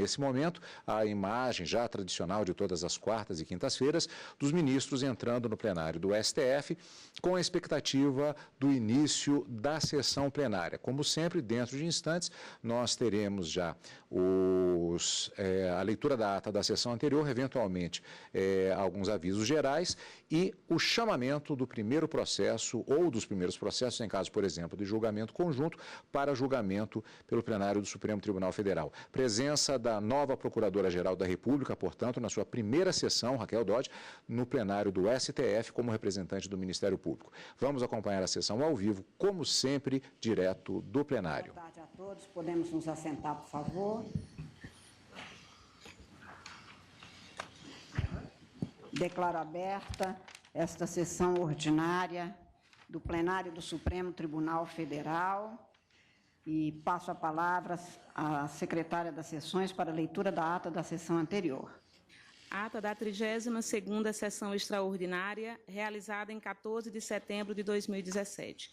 Nesse momento, a imagem já tradicional de todas as quartas e quintas-feiras dos ministros entrando no plenário do STF com a expectativa do início da sessão plenária. Como sempre, dentro de instantes, nós teremos já a leitura da ata da sessão anterior, eventualmente alguns avisos gerais e o chamamento do primeiro processo ou dos primeiros processos, em caso, por exemplo, de julgamento conjunto, para julgamento pelo plenário do Supremo Tribunal Federal. Presença da nova Procuradora-Geral da República, portanto, na sua primeira sessão, Raquel Dodge, no plenário do STF, como representante do Ministério Público. Vamos acompanhar a sessão ao vivo, como sempre, direto do plenário. Boa tarde a todos. Podemos nos assentar, por favor. Declaro aberta esta sessão ordinária do plenário do Supremo Tribunal Federal. E passo a palavra à secretária das sessões para a leitura da ata da sessão anterior. Ata da 32ª sessão extraordinária, realizada em 14 de setembro de 2017.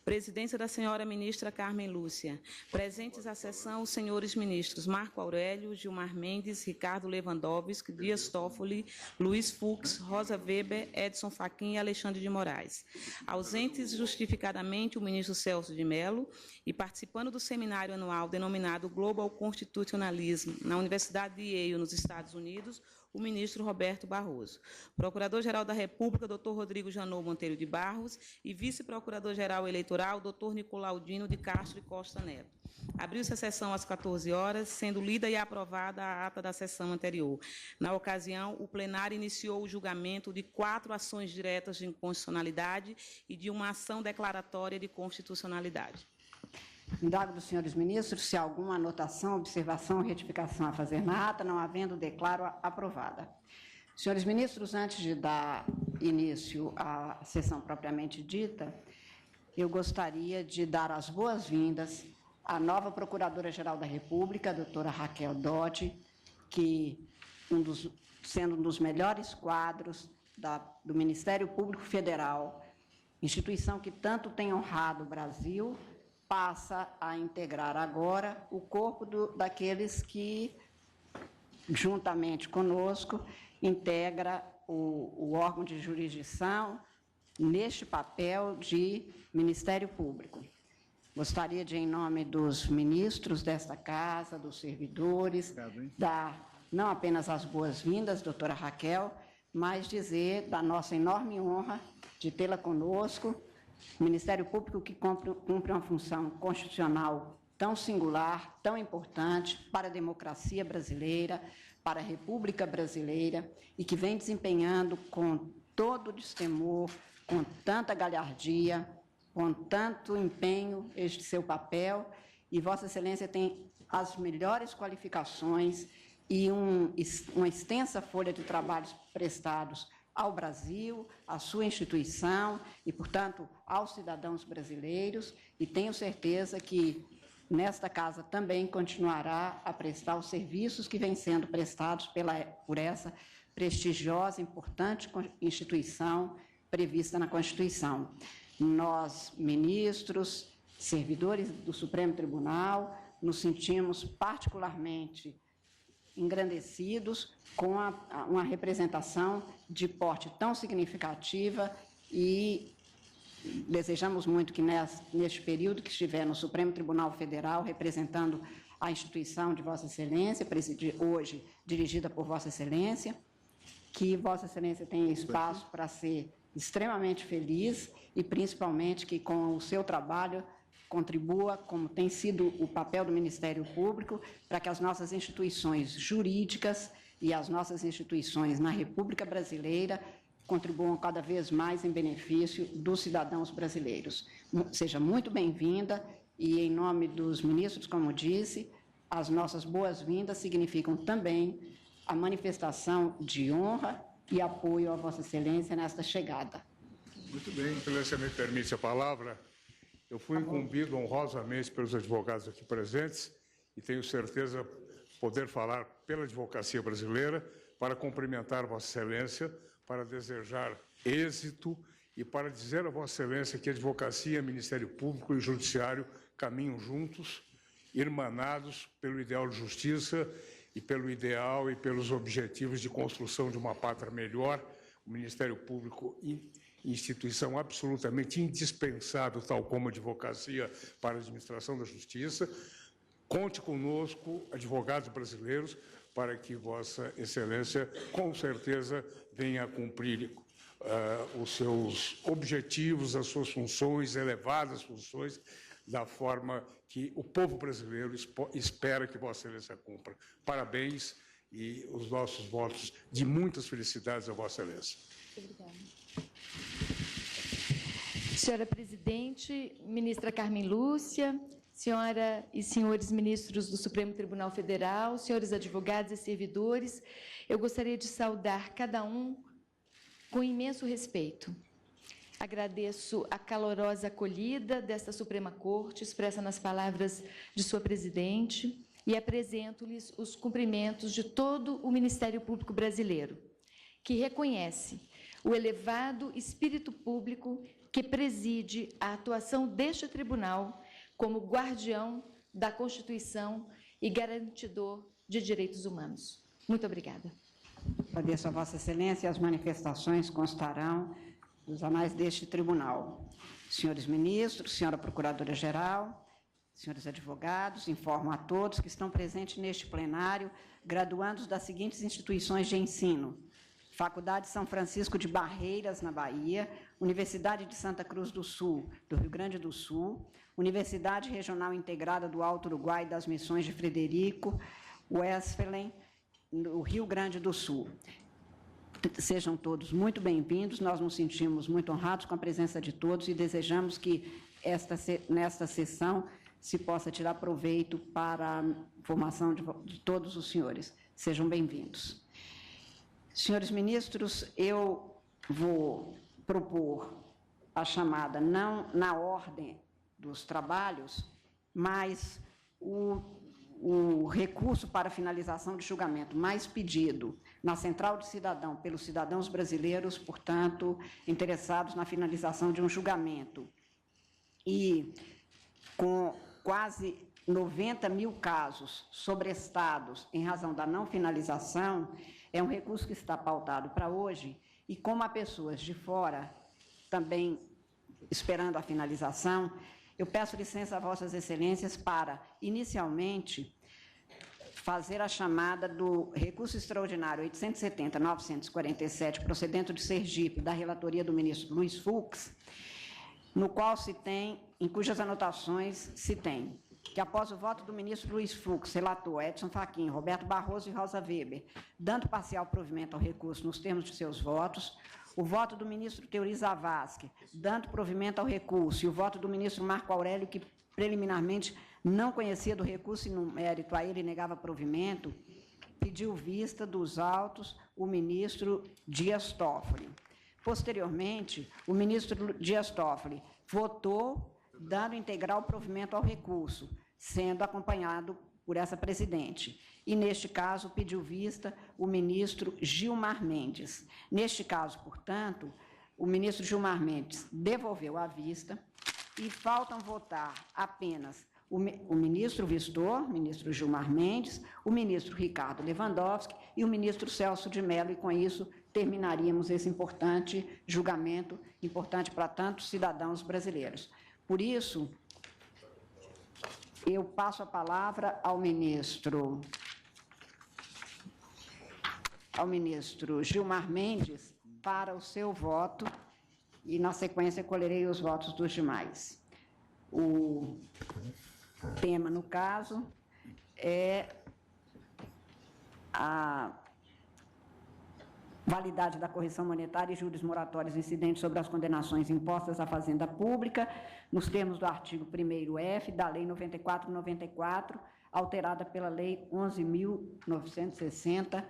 Presidência da senhora ministra Carmen Lúcia. Presentes à sessão os senhores ministros Marco Aurélio, Gilmar Mendes, Ricardo Lewandowski, Dias Toffoli, Luiz Fux, Rosa Weber, Edson Fachin e Alexandre de Moraes. Ausentes justificadamente o ministro Celso de Mello e participando do seminário anual denominado Global Constitutionalism na Universidade de Yale, nos Estados Unidos, o ministro Roberto Barroso. Procurador-Geral da República, Dr. Rodrigo Janot Monteiro de Barros e vice-procurador-geral eleitoral, Dr. Nicolaudino de Castro e Costa Neto. Abriu-se a sessão às 14 horas, sendo lida e aprovada a ata da sessão anterior. Na ocasião, o plenário iniciou o julgamento de 4 ações diretas de inconstitucionalidade e de uma ação declaratória de constitucionalidade. Indago dos senhores ministros se há alguma anotação, observação ou retificação a fazer na ata, não havendo, declaro aprovada. Senhores ministros, antes de dar início à sessão propriamente dita, eu gostaria de dar as boas-vindas à nova Procuradora-Geral da República, a doutora Raquel Dodge, que, sendo um dos melhores quadros do Ministério Público Federal, instituição que tanto tem honrado o Brasil, passa a integrar agora o corpo daqueles que, juntamente conosco, integra o órgão de jurisdição neste papel de Ministério Público. Gostaria de, em nome dos ministros desta casa, dos servidores, dar não apenas as boas-vindas, doutora Raquel, mas dizer da nossa enorme honra de tê-la conosco. O Ministério Público que cumpre uma função constitucional tão singular, tão importante para a democracia brasileira, para a República Brasileira, e que vem desempenhando com todo destemor, com tanta galhardia, com tanto empenho este seu papel, e Vossa Excelência tem as melhores qualificações e uma extensa folha de trabalhos prestados ao Brasil, à sua instituição e, portanto, aos cidadãos brasileiros, e tenho certeza que nesta casa também continuará a prestar os serviços que vêm sendo prestados por essa prestigiosa, importante instituição prevista na Constituição. Nós, ministros, servidores do Supremo Tribunal, nos sentimos particularmente engrandecidos com uma representação de porte tão significativa e desejamos muito que neste período que estiver no Supremo Tribunal Federal, representando a instituição de Vossa Excelência, hoje dirigida por Vossa Excelência, que Vossa Excelência tenha espaço para ser extremamente feliz e, principalmente, que com o seu trabalho contribua, como tem sido o papel do Ministério Público, para que as nossas instituições jurídicas e as nossas instituições na República Brasileira contribuam cada vez mais em benefício dos cidadãos brasileiros. Seja muito bem-vinda e, em nome dos ministros, como disse, as nossas boas-vindas significam também a manifestação de honra e apoio a Vossa Excelência nesta chegada. Muito bem, Excelência, me permite a palavra. Eu fui incumbido honrosamente pelos advogados aqui presentes e tenho certeza poder falar pela advocacia brasileira para cumprimentar Vossa Excelência, para desejar êxito e para dizer a Vossa Excelência que a advocacia, Ministério Público e Judiciário caminham juntos, irmanados pelo ideal de justiça e pelo ideal e pelos objetivos de construção de uma pátria melhor. O Ministério Público, instituição absolutamente indispensável, tal como a advocacia para a administração da justiça. Conte conosco, advogados brasileiros, para que Vossa Excelência, com certeza, venha a cumprir os seus objetivos, as suas funções, elevadas funções, da forma que o povo brasileiro espera que Vossa Excelência cumpra. Parabéns e os nossos votos de muitas felicidades a Vossa Excelência. Obrigada. Senhora Presidente, ministra Carmen Lúcia, senhora e senhores ministros do Supremo Tribunal Federal, senhores advogados e servidores, eu gostaria de saudar cada um com imenso respeito. Agradeço a calorosa acolhida desta Suprema Corte, expressa nas palavras de sua presidente, e apresento-lhes os cumprimentos de todo o Ministério Público Brasileiro, que reconhece o elevado espírito público que preside a atuação deste tribunal como guardião da Constituição e garantidor de direitos humanos. Muito obrigada. Agradeço a Vossa Excelência e as manifestações constarão nos anais deste tribunal. Senhores ministros, senhora Procuradora-Geral, senhores advogados, informo a todos que estão presentes neste plenário graduandos das seguintes instituições de ensino: Faculdade São Francisco de Barreiras, na Bahia, Universidade de Santa Cruz do Sul, do Rio Grande do Sul, Universidade Regional Integrada do Alto Uruguai das Missões de Frederico Westphalen, no Rio Grande do Sul. Sejam todos muito bem-vindos, nós nos sentimos muito honrados com a presença de todos e desejamos que nesta sessão se possa tirar proveito para a formação de todos os senhores. Sejam bem-vindos. Senhores ministros, eu vou propor a chamada, não na ordem dos trabalhos, mas o recurso para finalização de julgamento mais pedido na Central de Cidadão pelos cidadãos brasileiros, portanto, interessados na finalização de um julgamento. E com quase 90 mil casos sobrestados em razão da não finalização, é um recurso que está pautado para hoje, e como há pessoas de fora também esperando a finalização, eu peço licença a Vossas Excelências para, inicialmente, fazer a chamada do recurso extraordinário 870-947, procedente de Sergipe, da relatoria do ministro Luiz Fux, no qual se tem, em cujas anotações se tem, que após o voto do ministro Luiz Fux, relator Edson Fachin, Roberto Barroso e Rosa Weber, dando parcial provimento ao recurso nos termos de seus votos, o voto do ministro Teori Zavascki, dando provimento ao recurso, e o voto do ministro Marco Aurélio, que preliminarmente não conhecia do recurso e, no mérito a ele, negava provimento, pediu vista dos autos o ministro Dias Toffoli. Posteriormente, o ministro Dias Toffoli votou dando integral provimento ao recurso, sendo acompanhado por essa presidente. E, neste caso, pediu vista o ministro Gilmar Mendes. Neste caso, portanto, o ministro Gilmar Mendes devolveu a vista e faltam votar apenas o ministro Vistor, ministro Gilmar Mendes, o ministro Ricardo Lewandowski e o ministro Celso de Mello, e com isso terminaríamos esse importante julgamento, importante para tantos cidadãos brasileiros. Por isso, eu passo a palavra ao ministro Gilmar Mendes para o seu voto e, na sequência, colherei os votos dos demais. O tema, no caso, é a validade da correção monetária e juros moratórios incidentes sobre as condenações impostas à Fazenda Pública, nos termos do artigo 1º-F da Lei 94/94, alterada pela Lei 11.960,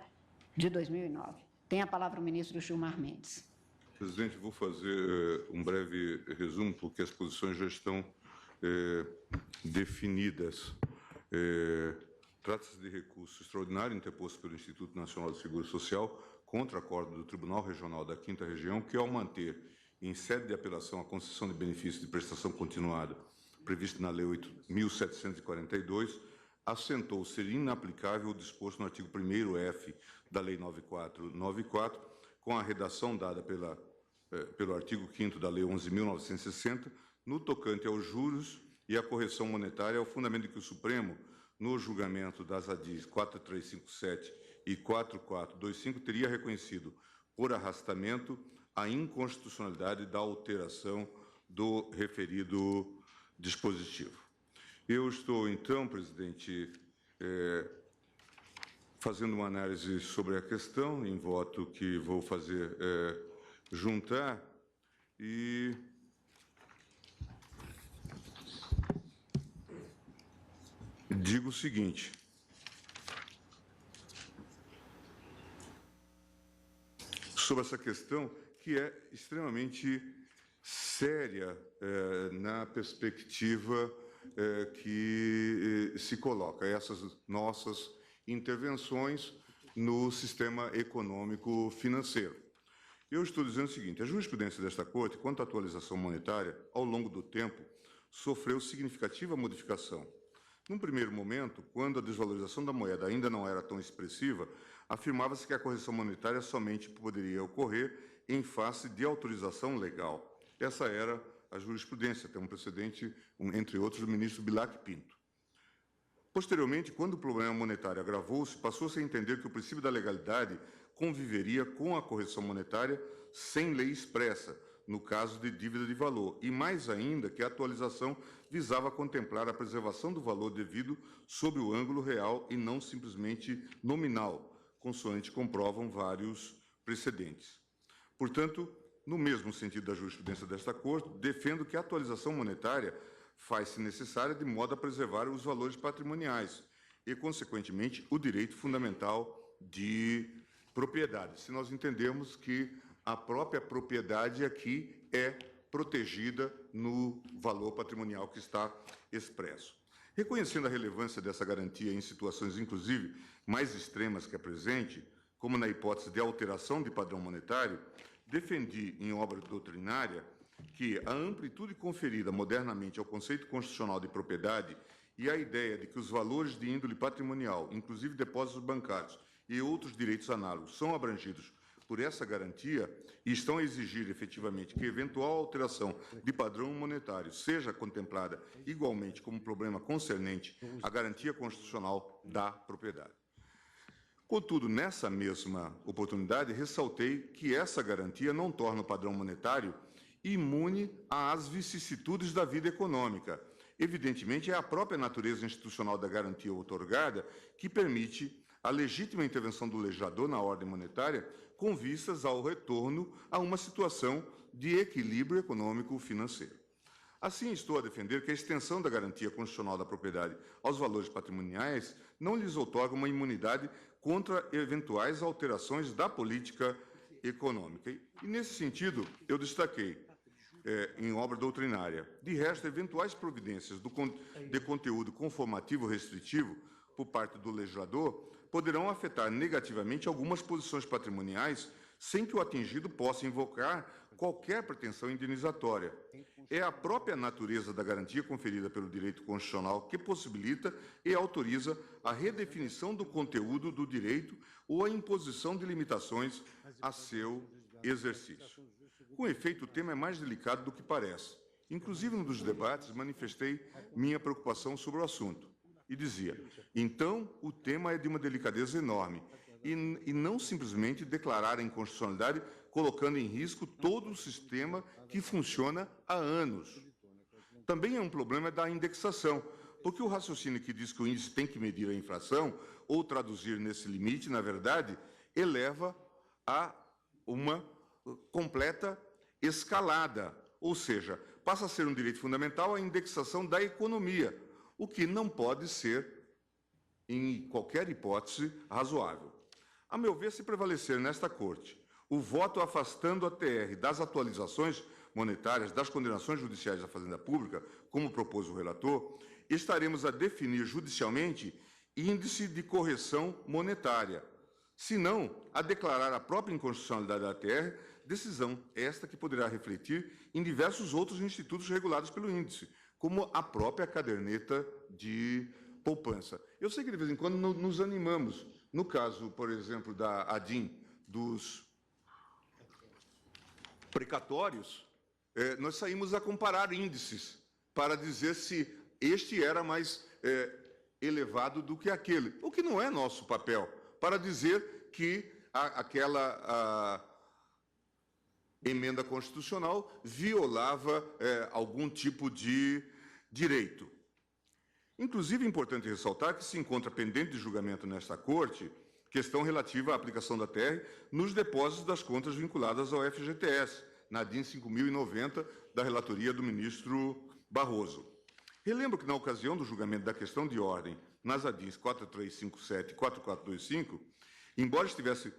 de 2009. Tem a palavra o ministro Gilmar Mendes. Presidente, vou fazer um breve resumo, porque as posições já estão definidas. Trata-se de recurso extraordinário interposto pelo Instituto Nacional de Seguro Social contra acordo do Tribunal Regional da 5ª Região, que, ao manter em sede de apelação a concessão de benefício de prestação continuada prevista na Lei 8.742, assentou ser inaplicável o disposto no artigo 1º-F da Lei 9494, com a redação dada pelo artigo 5º da Lei 11.960, no tocante aos juros e à correção monetária, ao fundamento de que o Supremo, no julgamento das ADIs 4357 e 4425, teria reconhecido por arrastamento a inconstitucionalidade da alteração do referido dispositivo. Eu estou, então, presidente, fazendo uma análise sobre a questão, em voto que vou fazer juntar, e digo o seguinte: sobre essa questão, que é extremamente séria na perspectiva que se coloca, essas nossas intervenções no sistema econômico financeiro. Eu estou dizendo o seguinte: a jurisprudência desta Corte, quanto à atualização monetária, ao longo do tempo, sofreu significativa modificação. Num primeiro momento, quando a desvalorização da moeda ainda não era tão expressiva, afirmava-se que a correção monetária somente poderia ocorrer em face de autorização legal. Essa era a jurisprudência, tem um precedente, entre outros, do ministro Bilac Pinto. Posteriormente, quando o problema monetário agravou-se, passou-se a entender que o princípio da legalidade conviveria com a correção monetária sem lei expressa, no caso de dívida de valor, e mais ainda que a atualização visava contemplar a preservação do valor devido sob o ângulo real e não simplesmente nominal, consoante comprovam vários precedentes. Portanto, no mesmo sentido da jurisprudência desta Corte, defendo que a atualização monetária faz-se necessária de modo a preservar os valores patrimoniais e, consequentemente, o direito fundamental de propriedade, se nós entendemos que a própria propriedade aqui é protegida no valor patrimonial que está expresso. Reconhecendo a relevância dessa garantia em situações, inclusive, mais extremas que a presente, como na hipótese de alteração de padrão monetário, defendi em obra doutrinária que a amplitude conferida modernamente ao conceito constitucional de propriedade e a ideia de que os valores de índole patrimonial, inclusive depósitos bancários e outros direitos análogos, são abrangidos por essa garantia e estão a exigir efetivamente que eventual alteração de padrão monetário seja contemplada igualmente como problema concernente à garantia constitucional da propriedade. Contudo, nessa mesma oportunidade, ressaltei que essa garantia não torna o padrão monetário imune às vicissitudes da vida econômica. Evidentemente, é a própria natureza institucional da garantia outorgada que permite a legítima intervenção do legislador na ordem monetária com vistas ao retorno a uma situação de equilíbrio econômico-financeiro. Assim, estou a defender que a extensão da garantia constitucional da propriedade aos valores patrimoniais não lhes outorga uma imunidade contra eventuais alterações da política econômica. E, nesse sentido, eu destaquei, em obra doutrinária, de resto, eventuais providências de conteúdo conformativo restritivo por parte do legislador poderão afetar negativamente algumas posições patrimoniais sem que o atingido possa invocar qualquer pretensão indenizatória. É a própria natureza da garantia conferida pelo direito constitucional que possibilita e autoriza a redefinição do conteúdo do direito ou a imposição de limitações a seu exercício. Com efeito, o tema é mais delicado do que parece. Inclusive, num dos debates, manifestei minha preocupação sobre o assunto. E dizia, então, o tema é de uma delicadeza enorme, e não simplesmente declarar a inconstitucionalidade colocando em risco todo o sistema que funciona há anos. Também é um problema da indexação, porque o raciocínio que diz que o índice tem que medir a inflação, ou traduzir nesse limite, na verdade, eleva a uma completa escalada, ou seja, passa a ser um direito fundamental a indexação da economia, o que não pode ser, em qualquer hipótese, razoável. A meu ver, se prevalecer nesta Corte o voto afastando a TR das atualizações monetárias das condenações judiciais da Fazenda Pública, como propôs o relator, estaremos a definir judicialmente índice de correção monetária, se não a declarar a própria inconstitucionalidade da TR, decisão esta que poderá refletir em diversos outros institutos regulados pelo índice, como a própria caderneta de poupança. Eu sei que, de vez em quando, nos animamos. No caso, por exemplo, da ADIM, dos precatórios, nós saímos a comparar índices para dizer se este era mais elevado do que aquele, o que não é nosso papel, para dizer que aquela emenda constitucional violava algum tipo de direito. Inclusive, é importante ressaltar que se encontra pendente de julgamento nesta Corte questão relativa à aplicação da TR nos depósitos das contas vinculadas ao FGTS, na DIN 5.090, da relatoria do ministro Barroso. Relembro que, na ocasião do julgamento da questão de ordem nas ADINs 4357 e 4425, embora estivesse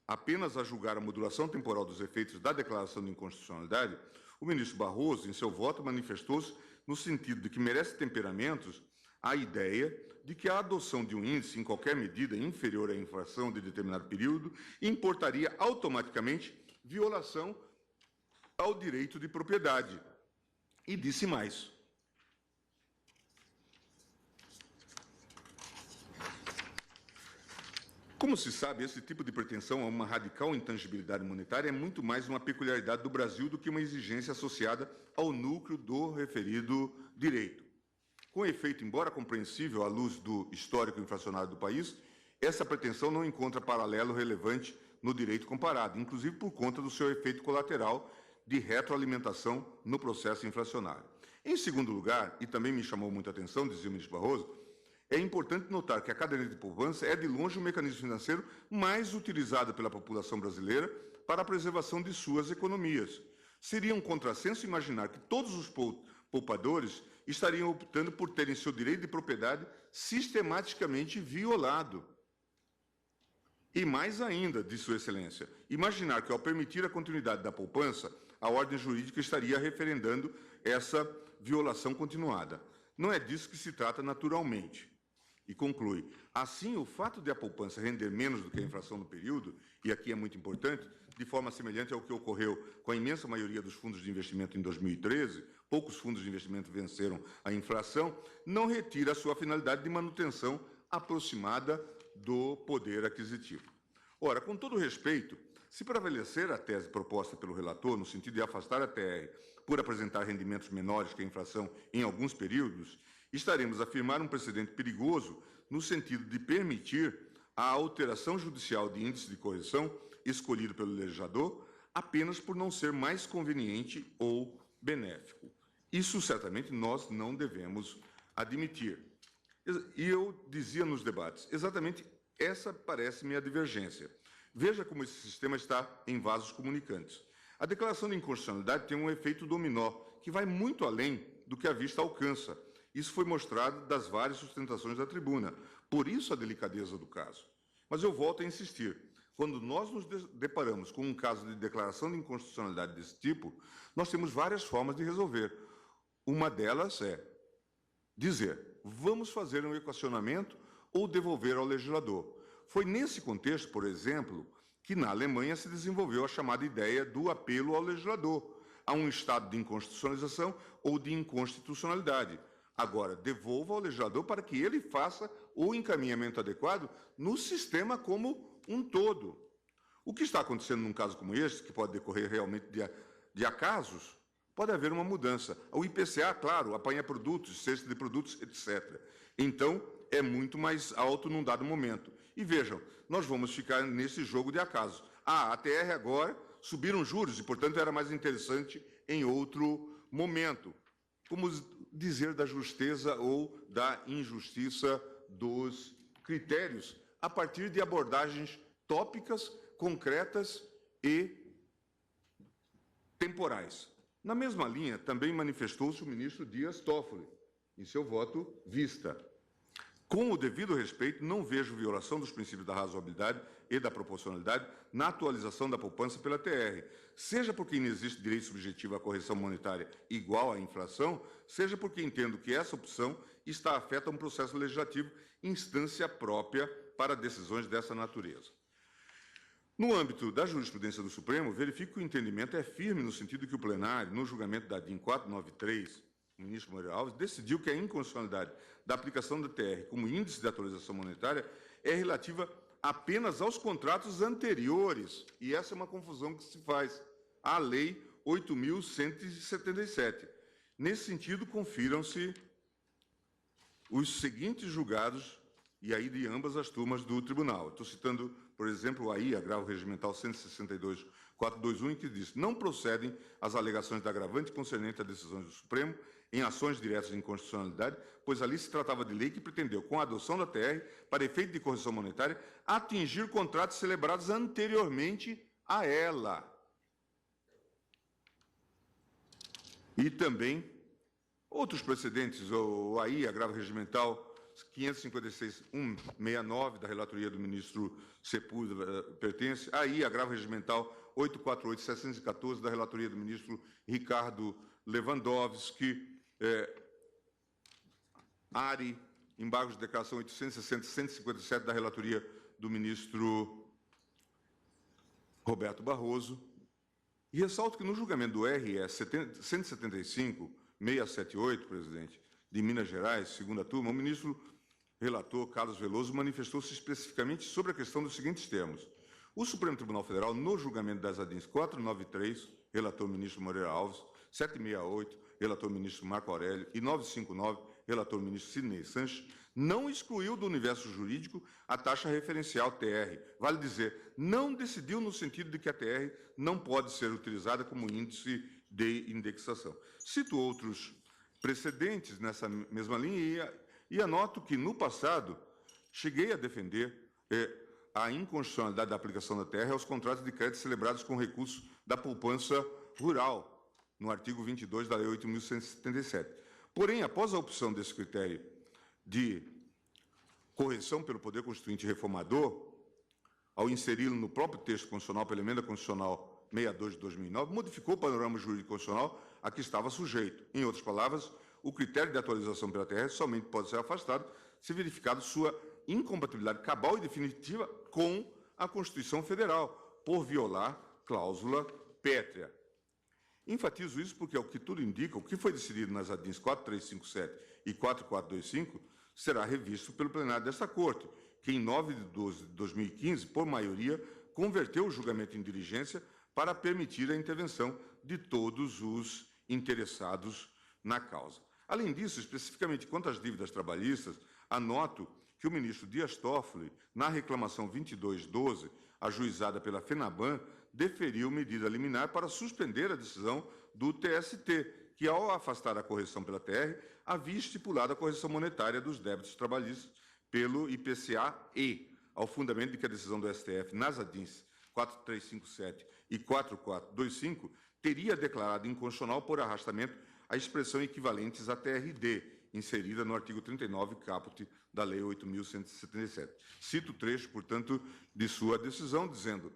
apenas a julgar a modulação temporal dos efeitos da declaração de inconstitucionalidade, o ministro Barroso, em seu voto, manifestou-se no sentido de que merece temperamentos a ideia de que a adoção de um índice em qualquer medida inferior à infração de determinado período importaria automaticamente violação ao direito de propriedade. E disse mais. Como se sabe, esse tipo de pretensão a uma radical intangibilidade monetária é muito mais uma peculiaridade do Brasil do que uma exigência associada ao núcleo do referido direito. Com efeito, embora compreensível à luz do histórico inflacionário do país, essa pretensão não encontra paralelo relevante no direito comparado, inclusive por conta do seu efeito colateral de retroalimentação no processo inflacionário. Em segundo lugar, e também me chamou muita atenção, dizia o ministro Barroso, é importante notar que a caderneta de poupança é, de longe, o mecanismo financeiro mais utilizado pela população brasileira para a preservação de suas economias. Seria um contrassenso imaginar que todos os poupadores estariam optando por terem seu direito de propriedade sistematicamente violado. E mais ainda, de Sua Excelência, imaginar que, ao permitir a continuidade da poupança, a ordem jurídica estaria referendando essa violação continuada. Não é disso que se trata naturalmente. E conclui, assim, o fato de a poupança render menos do que a inflação no período, e aqui é muito importante, de forma semelhante ao que ocorreu com a imensa maioria dos fundos de investimento em 2013, poucos fundos de investimento venceram a inflação, não retira a sua finalidade de manutenção aproximada do poder aquisitivo. Ora, com todo respeito, se prevalecer a tese proposta pelo relator, no sentido de afastar a TR por apresentar rendimentos menores que a inflação em alguns períodos, estaremos a firmar um precedente perigoso no sentido de permitir a alteração judicial de índice de correção escolhido pelo legislador apenas por não ser mais conveniente ou benéfico. Isso, certamente, nós não devemos admitir. E eu dizia nos debates, exatamente essa parece-me a divergência. Veja como esse sistema está em vasos comunicantes. A declaração de inconstitucionalidade tem um efeito dominó, que vai muito além do que a vista alcança. Isso foi mostrado das várias sustentações da tribuna. Por isso a delicadeza do caso. Mas eu volto a insistir. Quando nós nos deparamos com um caso de declaração de inconstitucionalidade desse tipo, nós temos várias formas de resolver. Uma delas é dizer, vamos fazer um equacionamento ou devolver ao legislador. Foi nesse contexto, por exemplo, que na Alemanha se desenvolveu a chamada ideia do apelo ao legislador, a um estado de inconstitucionalização ou de inconstitucionalidade. Agora, devolva ao legislador para que ele faça o encaminhamento adequado no sistema como um todo. O que está acontecendo num caso como este, que pode decorrer realmente de acasos, pode haver uma mudança. O IPCA, claro, apanha produtos, cesta de produtos, etc. Então, é muito mais alto num dado momento. E vejam, nós vamos ficar nesse jogo de acasos. A TR agora subiram juros e, portanto, era mais interessante em outro momento. Como dizer da justeza ou da injustiça dos critérios a partir de abordagens tópicas, concretas e temporais. Na mesma linha, também manifestou-se o ministro Dias Toffoli, em seu voto vista. Com o devido respeito, não vejo violação dos princípios da razoabilidade e da proporcionalidade na atualização da poupança pela TR, seja porque inexiste direito subjetivo à correção monetária igual à inflação, seja porque entendo que essa opção está afeta a um processo legislativo, instância própria para decisões dessa natureza. No âmbito da jurisprudência do Supremo, verifico que o entendimento é firme no sentido que o plenário, no julgamento da DIN 493, o ministro Moreira Alves, decidiu que a inconstitucionalidade da aplicação da TR como índice de atualização monetária é relativa apenas aos contratos anteriores, e essa é uma confusão que se faz, à Lei 8.177. Nesse sentido, confiram-se os seguintes julgados, e aí de ambas as turmas do tribunal. Estou citando, por exemplo, o AI, agravo regimental 162.421, que diz: não procedem as alegações da agravante concernente a decisões do Supremo em ações diretas de inconstitucionalidade, pois ali se tratava de lei que pretendeu, com a adoção da TR, para efeito de correção monetária, atingir contratos celebrados anteriormente a ela. E também outros precedentes, o AI, agravo regimental 556.169, da relatoria do ministro Sepúlveda, pertence. AI, agravo regimental 848.714, da relatoria do ministro Ricardo Lewandowski. ARI, embargos de declaração 860.157, da relatoria do ministro Roberto Barroso. E ressalto que no julgamento do RE 175.678, presidente, de Minas Gerais, segunda turma, o ministro relator Carlos Veloso manifestou-se especificamente sobre a questão dos seguintes termos: o Supremo Tribunal Federal, no julgamento das ADINs 493, relator ministro Moreira Alves, 768, relator ministro Marco Aurélio, e 959, relator ministro Sidney Sanches, não excluiu do universo jurídico a taxa referencial TR. Vale dizer, não decidiu no sentido de que a TR não pode ser utilizada como índice de indexação. Cito outros precedentes nessa mesma linha e anoto que, no passado, cheguei a defender a inconstitucionalidade da aplicação da TR aos contratos de crédito celebrados com recurso da poupança rural, no artigo 22 da Lei 8.177. Porém, após a opção desse critério de correção pelo Poder Constituinte Reformador, ao inseri-lo no próprio texto constitucional pela Emenda Constitucional 62 de 2009, modificou o panorama jurídico constitucional a que estava sujeito. Em outras palavras, o critério de atualização pela TR somente pode ser afastado se verificado sua incompatibilidade cabal e definitiva com a Constituição Federal, por violar cláusula pétrea. Enfatizo isso porque, ao que tudo indica, o que foi decidido nas ADINs 4357 e 4425 será revisto pelo plenário desta Corte, que, em 9 de 12 de 2015, por maioria, converteu o julgamento em diligência para permitir a intervenção de todos os interessados na causa. Além disso, especificamente quanto às dívidas trabalhistas, anoto que o ministro Dias Toffoli, na reclamação 2212, ajuizada pela FENABAN, deferiu medida liminar para suspender a decisão do TST, que, ao afastar a correção pela TR, havia estipulado a correção monetária dos débitos trabalhistas pelo IPCA-E, ao fundamento de que a decisão do STF nas ADINs 4357 e 4425 teria declarado inconstitucional por arrastamento a expressão equivalentes à TRD, inserida no artigo 39, caput da Lei 8.177. Cito o trecho, portanto, de sua decisão, dizendo: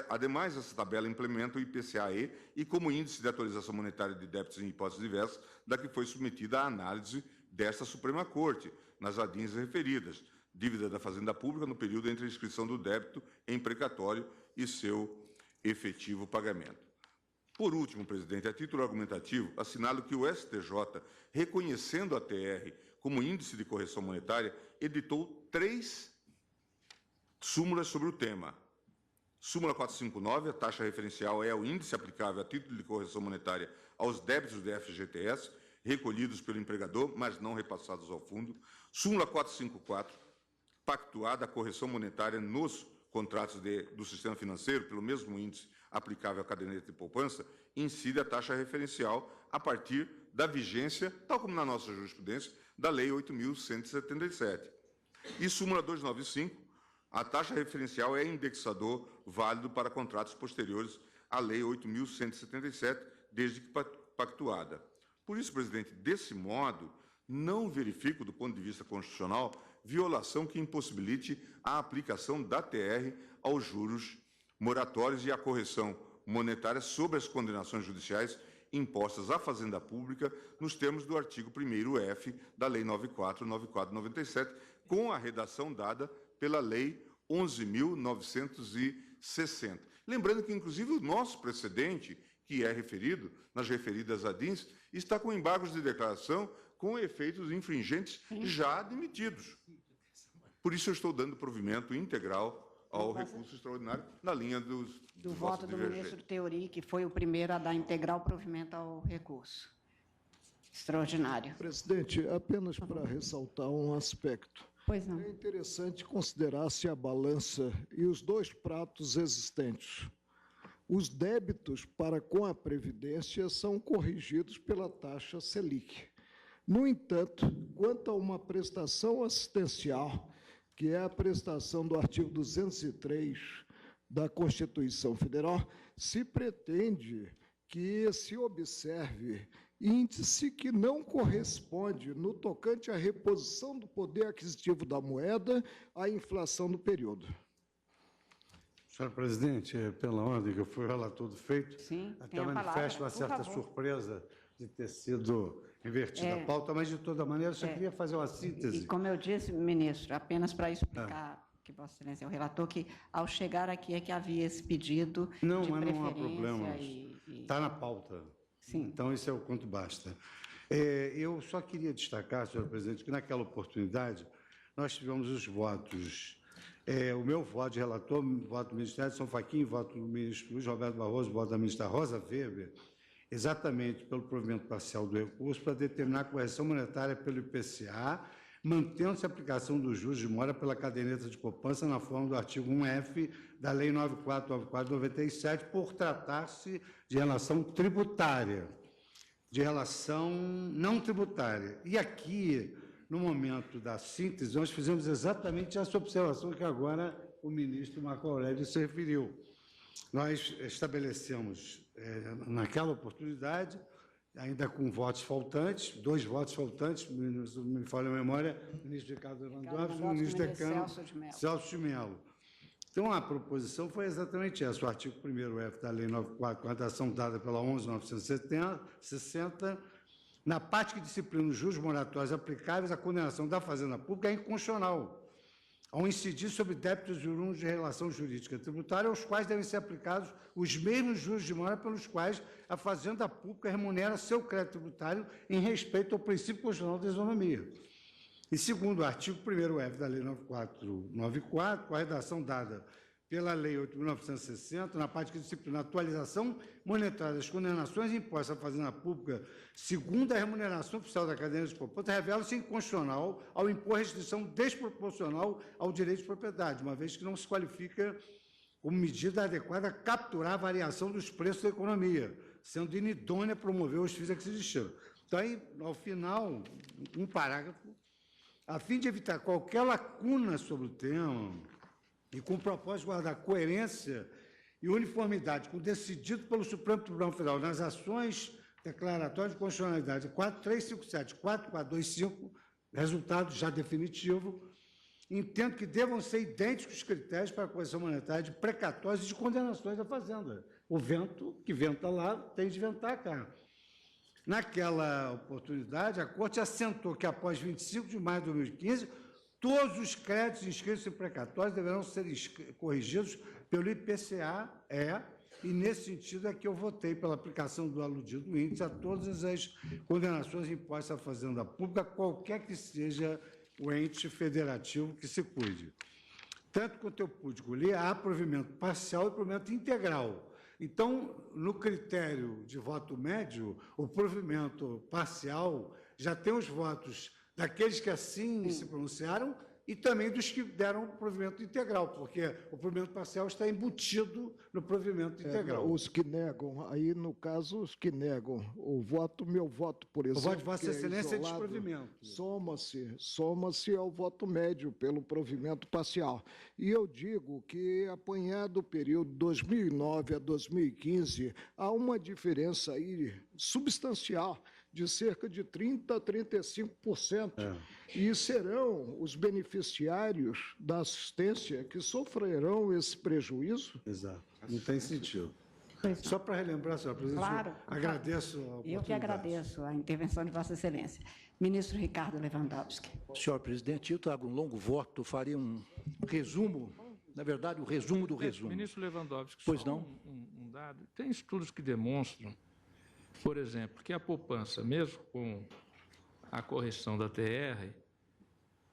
ademais, essa tabela implementa o IPCA-E e como índice de atualização monetária de débitos em hipóteses diversas da que foi submetida à análise desta Suprema Corte, nas ADINs referidas, dívida da Fazenda Pública no período entre a inscrição do débito em precatório e seu efetivo pagamento. Por último, presidente, a título argumentativo, assinalo que o STJ, reconhecendo a TR como índice de correção monetária, editou 3 súmulas sobre o tema. Súmula 459, a taxa referencial é o índice aplicável a título de correção monetária aos débitos do FGTS, recolhidos pelo empregador, mas não repassados ao fundo. Súmula 454, pactuada a correção monetária nos contratos do sistema financeiro, pelo mesmo índice aplicável à caderneta de poupança, incide a taxa referencial a partir da vigência, tal como na nossa jurisprudência, da Lei 8.177. E súmula 295, a taxa referencial é indexador válido para contratos posteriores à Lei 8.177, desde que pactuada. Por isso, presidente, desse modo, não verifico, do ponto de vista constitucional, violação que impossibilite a aplicação da TR aos juros moratórios e a correção monetária sobre as condenações judiciais impostas à Fazenda Pública nos termos do artigo 1º-F da Lei 94.9497, com a redação dada pela Lei 11.960. Lembrando que, inclusive, o nosso precedente que é referido nas referidas ADINs, está com embargos de declaração com efeitos infringentes já admitidos. Por isso, eu estou dando provimento integral ao recurso extraordinário na linha do voto do ministro Teori, que foi o primeiro a dar integral provimento ao recurso extraordinário. Presidente, apenas para ressaltar um aspecto. Pois não. É interessante considerar-se a balança e os dois pratos existentes. Os débitos para com a Previdência são corrigidos pela taxa Selic. No entanto, quanto a uma prestação assistencial, que é a prestação do artigo 203 da Constituição Federal, se pretende que se observe índice que não corresponde no tocante à reposição do poder aquisitivo da moeda à inflação do período. Senhora presidente, pela ordem que eu fui relator do feito, Sim, até manifesto uma certa surpresa de ter sido invertida a pauta, mas, de toda maneira, eu só queria fazer uma síntese. E, como eu disse, ministro, apenas para explicar que Vossa Excelência é o relator, que, ao chegar aqui, é que havia esse pedido de preferência. Não, mas não há problema. Está na pauta. Sim. Então, isso é o quanto basta. Eu só queria destacar, senhora presidente, que naquela oportunidade nós tivemos os votos, o meu voto de relator, voto do ministro Edson Fachin, voto do ministro Luiz Roberto Barroso, voto da ministra Rosa Weber, exatamente pelo provimento parcial do recurso para determinar a correção monetária pelo IPCA, mantendo-se a aplicação dos juros de mora pela caderneta de poupança na forma do artigo 1F da Lei 9494/97, por tratar-se de relação tributária, de relação não tributária. E aqui, no momento da síntese, nós fizemos exatamente essa observação que agora o ministro Marco Aurélio se referiu. Nós estabelecemos, naquela oportunidade, ainda com votos faltantes, 2 votos faltantes, me falha a memória, o ministro Ricardo Lewandowski e o ministro decano Celso de Mello. Então, a proposição foi exatamente essa, o artigo 1º F da Lei 94, com a redação dada pela 11.960, na parte que disciplina os juros moratórios aplicáveis à condenação da Fazenda Pública, é inconstitucional, ao incidir sobre débitos oriundos de relação jurídica tributária, aos quais devem ser aplicados os mesmos juros de mora pelos quais a Fazenda Pública remunera seu crédito tributário em respeito ao princípio constitucional da isonomia. E, segundo o artigo 1º F da Lei 9494, com a redação dada pela Lei 8.960, na parte que disciplina a atualização monetária das condenações impostas à Fazenda Pública, segundo a remuneração oficial da caderneta de poupança, revela-se inconstitucional ao impor restrição desproporcional ao direito de propriedade, uma vez que não se qualifica como medida adequada a capturar a variação dos preços da economia, sendo inidônea promover os fins a que se destina. Então, aí, ao final, um parágrafo, a fim de evitar qualquer lacuna sobre o tema, e com o propósito de guardar coerência e uniformidade com o decidido pelo Supremo Tribunal Federal nas ações declaratórias de constitucionalidade 4357, 4425, resultado já definitivo, entendo que devam ser idênticos os critérios para a correção monetária de precatórios e de condenações da Fazenda. O vento que venta lá tem de ventar cá. Naquela oportunidade, a Corte assentou que, após 25 de maio de 2015, todos os créditos inscritos em precatórios deverão ser corrigidos pelo IPCA, e nesse sentido é que eu votei pela aplicação do aludido índice a todas as condenações impostas à Fazenda Pública, qualquer que seja o ente federativo que se cuide. Tanto quanto eu pude colher, há provimento parcial e provimento integral. Então, no critério de voto médio, o provimento parcial já tem os votos daqueles que assim se pronunciaram e também dos que deram o provimento integral, porque o provimento parcial está embutido no provimento integral. Os que negam, aí, no caso, os que negam o voto, meu voto, por exemplo, o voto de Vossa Excelência é de desprovimento. Soma-se ao voto médio pelo provimento parcial. E eu digo que, apanhado o período 2009 a 2015, há uma diferença aí substancial, de cerca de 30% a 35%. E serão os beneficiários da assistência que sofrerão esse prejuízo? Exato. Não tem sentido. Só para relembrar, senhora presidente, claro, agradeço a oportunidade. Eu que agradeço a intervenção de Vossa Excelência. Ministro Ricardo Lewandowski. Senhor presidente, eu trago um longo voto, faria um resumo, na verdade, o resumo do resumo. Ministro Lewandowski, pois só não? Um aprofundado. Tem estudos que demonstram, por exemplo, que a poupança, mesmo com a correção da TR,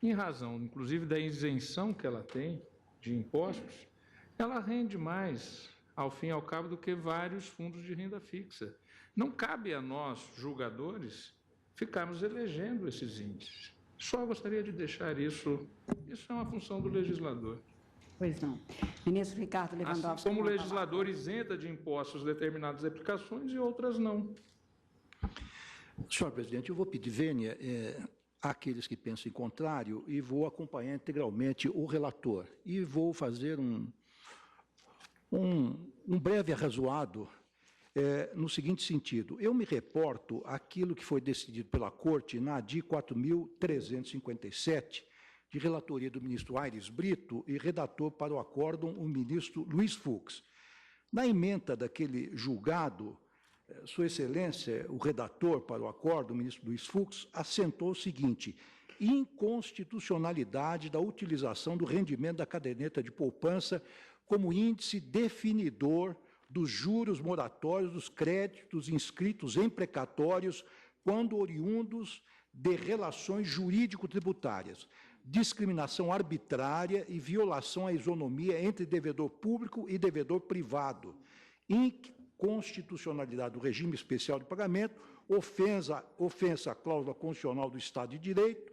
em razão, inclusive, da isenção que ela tem de impostos, ela rende mais, ao fim e ao cabo, do que vários fundos de renda fixa. Não cabe a nós, julgadores, ficarmos elegendo esses índices. Só gostaria de deixar isso é uma função do legislador. Pois não. Ministro Ricardo Lewandowski. Assim como o legislador isenta de impostos determinadas aplicações e outras não. Senhor presidente, eu vou pedir vênia àqueles que pensam em contrário e vou acompanhar integralmente o relator. E vou fazer um breve arrazoado no seguinte sentido. Eu me reporto àquilo que foi decidido pela Corte na ADI 4.357, de relatoria do ministro Aires Brito e redator para o acórdão o ministro Luiz Fux. Na ementa daquele julgado, Sua Excelência, o redator para o acórdão, o ministro Luiz Fux, assentou o seguinte: inconstitucionalidade da utilização do rendimento da caderneta de poupança como índice definidor dos juros moratórios dos créditos inscritos em precatórios quando oriundos de relações jurídico-tributárias, discriminação arbitrária e violação à isonomia entre devedor público e devedor privado, inconstitucionalidade do regime especial de pagamento, ofensa à cláusula constitucional do Estado de Direito,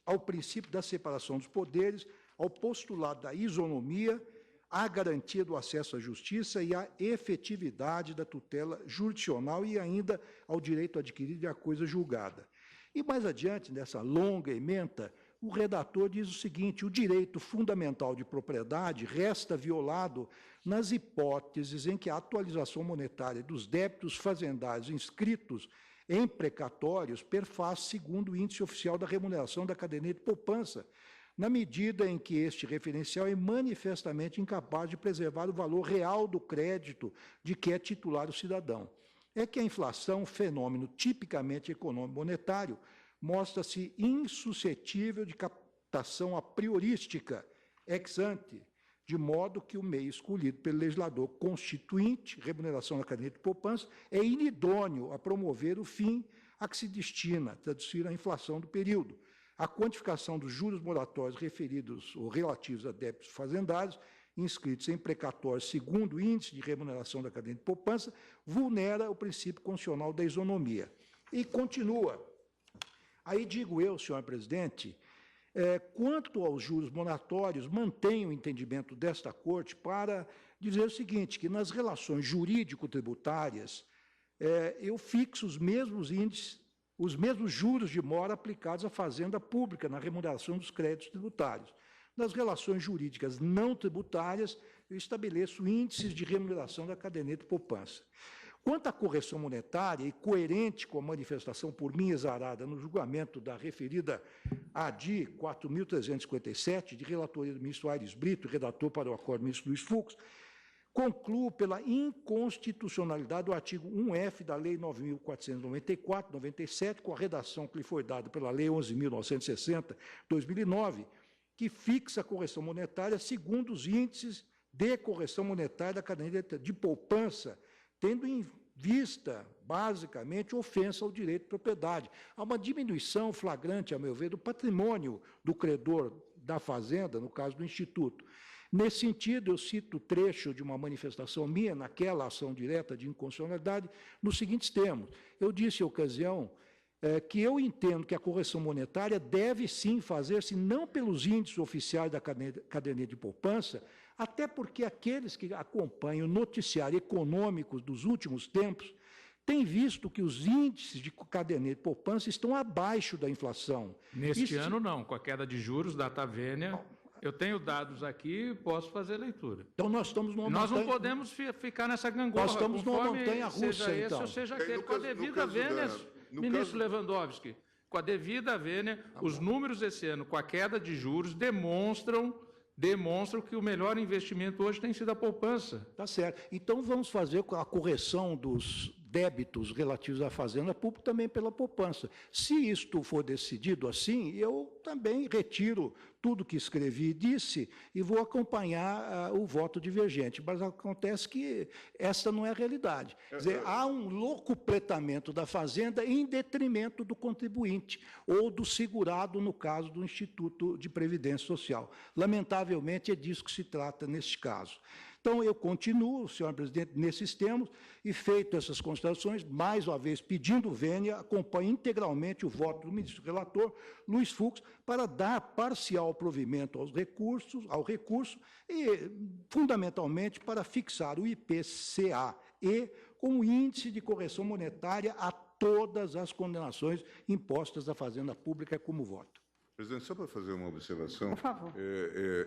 ao princípio da separação dos poderes, ao postulado da isonomia, à garantia do acesso à justiça e à efetividade da tutela jurisdicional e ainda ao direito adquirido e à coisa julgada. E mais adiante, nessa longa ementa, o redator diz o seguinte: o direito fundamental de propriedade resta violado nas hipóteses em que a atualização monetária dos débitos fazendários inscritos em precatórios perfaz segundo o índice oficial da remuneração da caderneta de poupança, na medida em que este referencial é manifestamente incapaz de preservar o valor real do crédito de que é titular o cidadão. É que a inflação, fenômeno tipicamente econômico-monetário, mostra-se insuscetível de captação a priorística, ex ante, de modo que o meio escolhido pelo legislador constituinte, remuneração da caderneta de poupança, é inidôneo a promover o fim a que se destina, traduzir a inflação do período. A quantificação dos juros moratórios referidos ou relativos a débitos fazendários inscritos em precatórios segundo o índice de remuneração da caderneta de poupança vulnera o princípio constitucional da isonomia. E continua. Aí digo eu, senhor presidente, quanto aos juros moratórios, mantenho o entendimento desta Corte para dizer o seguinte, que nas relações jurídico-tributárias, eu fixo os mesmos índices, os mesmos juros de mora aplicados à fazenda pública na remuneração dos créditos tributários. Nas relações jurídicas não tributárias, eu estabeleço índices de remuneração da caderneta de poupança. Quanto à correção monetária, e coerente com a manifestação por mim exarada no julgamento da referida ADI 4.357, de relatoria do ministro Aires Brito, redator para o acórdão do ministro Luiz Fux, concluo pela inconstitucionalidade do artigo 1F da Lei 9.494/97, com a redação que lhe foi dada pela Lei 11.960/2009, que fixa a correção monetária segundo os índices de correção monetária da caderneta de poupança, tendo em vista, basicamente, ofensa ao direito de propriedade. Há uma diminuição flagrante, a meu ver, do patrimônio do credor da fazenda, no caso do Instituto. Nesse sentido, eu cito trecho de uma manifestação minha, naquela ação direta de inconstitucionalidade, nos seguintes termos. Eu disse, em ocasião, que eu entendo que a correção monetária deve, sim, fazer-se não pelos índices oficiais da caderneta de poupança, até porque aqueles que acompanham o noticiário econômico dos últimos tempos têm visto que os índices de caderneta de poupança estão abaixo da inflação. Neste ano, não. Com a queda de juros da Tavênia, eu tenho dados aqui e posso fazer leitura. Então, nós estamos numa montanha... Nós não podemos ficar nessa gangorra. Nós estamos numa montanha russa, seja esse então. ou seja aquele. Com a devida vênia, ministro Lewandowski, com a devida vênia, os números esse ano, com a queda de juros, demonstram que o melhor investimento hoje tem sido a poupança. Tá certo. Então, vamos fazer a correção dos débitos relativos à fazenda pública também pela poupança. Se isto for decidido assim, eu também retiro tudo que escrevi e disse e vou acompanhar o voto divergente. Mas acontece que essa não é a realidade. Quer dizer, há um locupletamento da fazenda em detrimento do contribuinte ou do segurado, no caso do Instituto de Previdência Social. Lamentavelmente, é disso que se trata neste caso. Então, eu continuo, senhor presidente, nesses termos, e feito essas considerações, mais uma vez pedindo vênia, acompanho integralmente o voto do ministro relator, Luiz Fux, para dar parcial provimento ao recurso e, fundamentalmente, para fixar o IPCA-E como índice de correção monetária a todas as condenações impostas à Fazenda Pública como voto. Presidente, só para fazer uma observação. Por favor.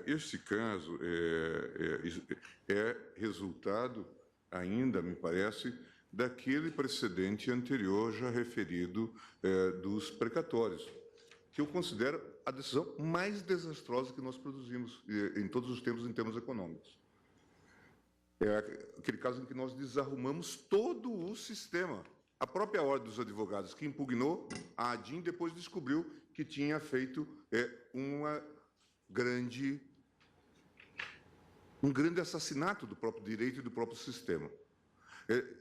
Este caso é resultado, ainda, me parece, daquele precedente anterior já referido dos precatórios, que eu considero a decisão mais desastrosa que nós produzimos em todos os tempos, em termos econômicos. É aquele caso em que nós desarrumamos todo o sistema. A própria Ordem dos Advogados, que impugnou, a ADIM depois descobriu que tinha feito um grande assassinato do próprio direito e do próprio sistema.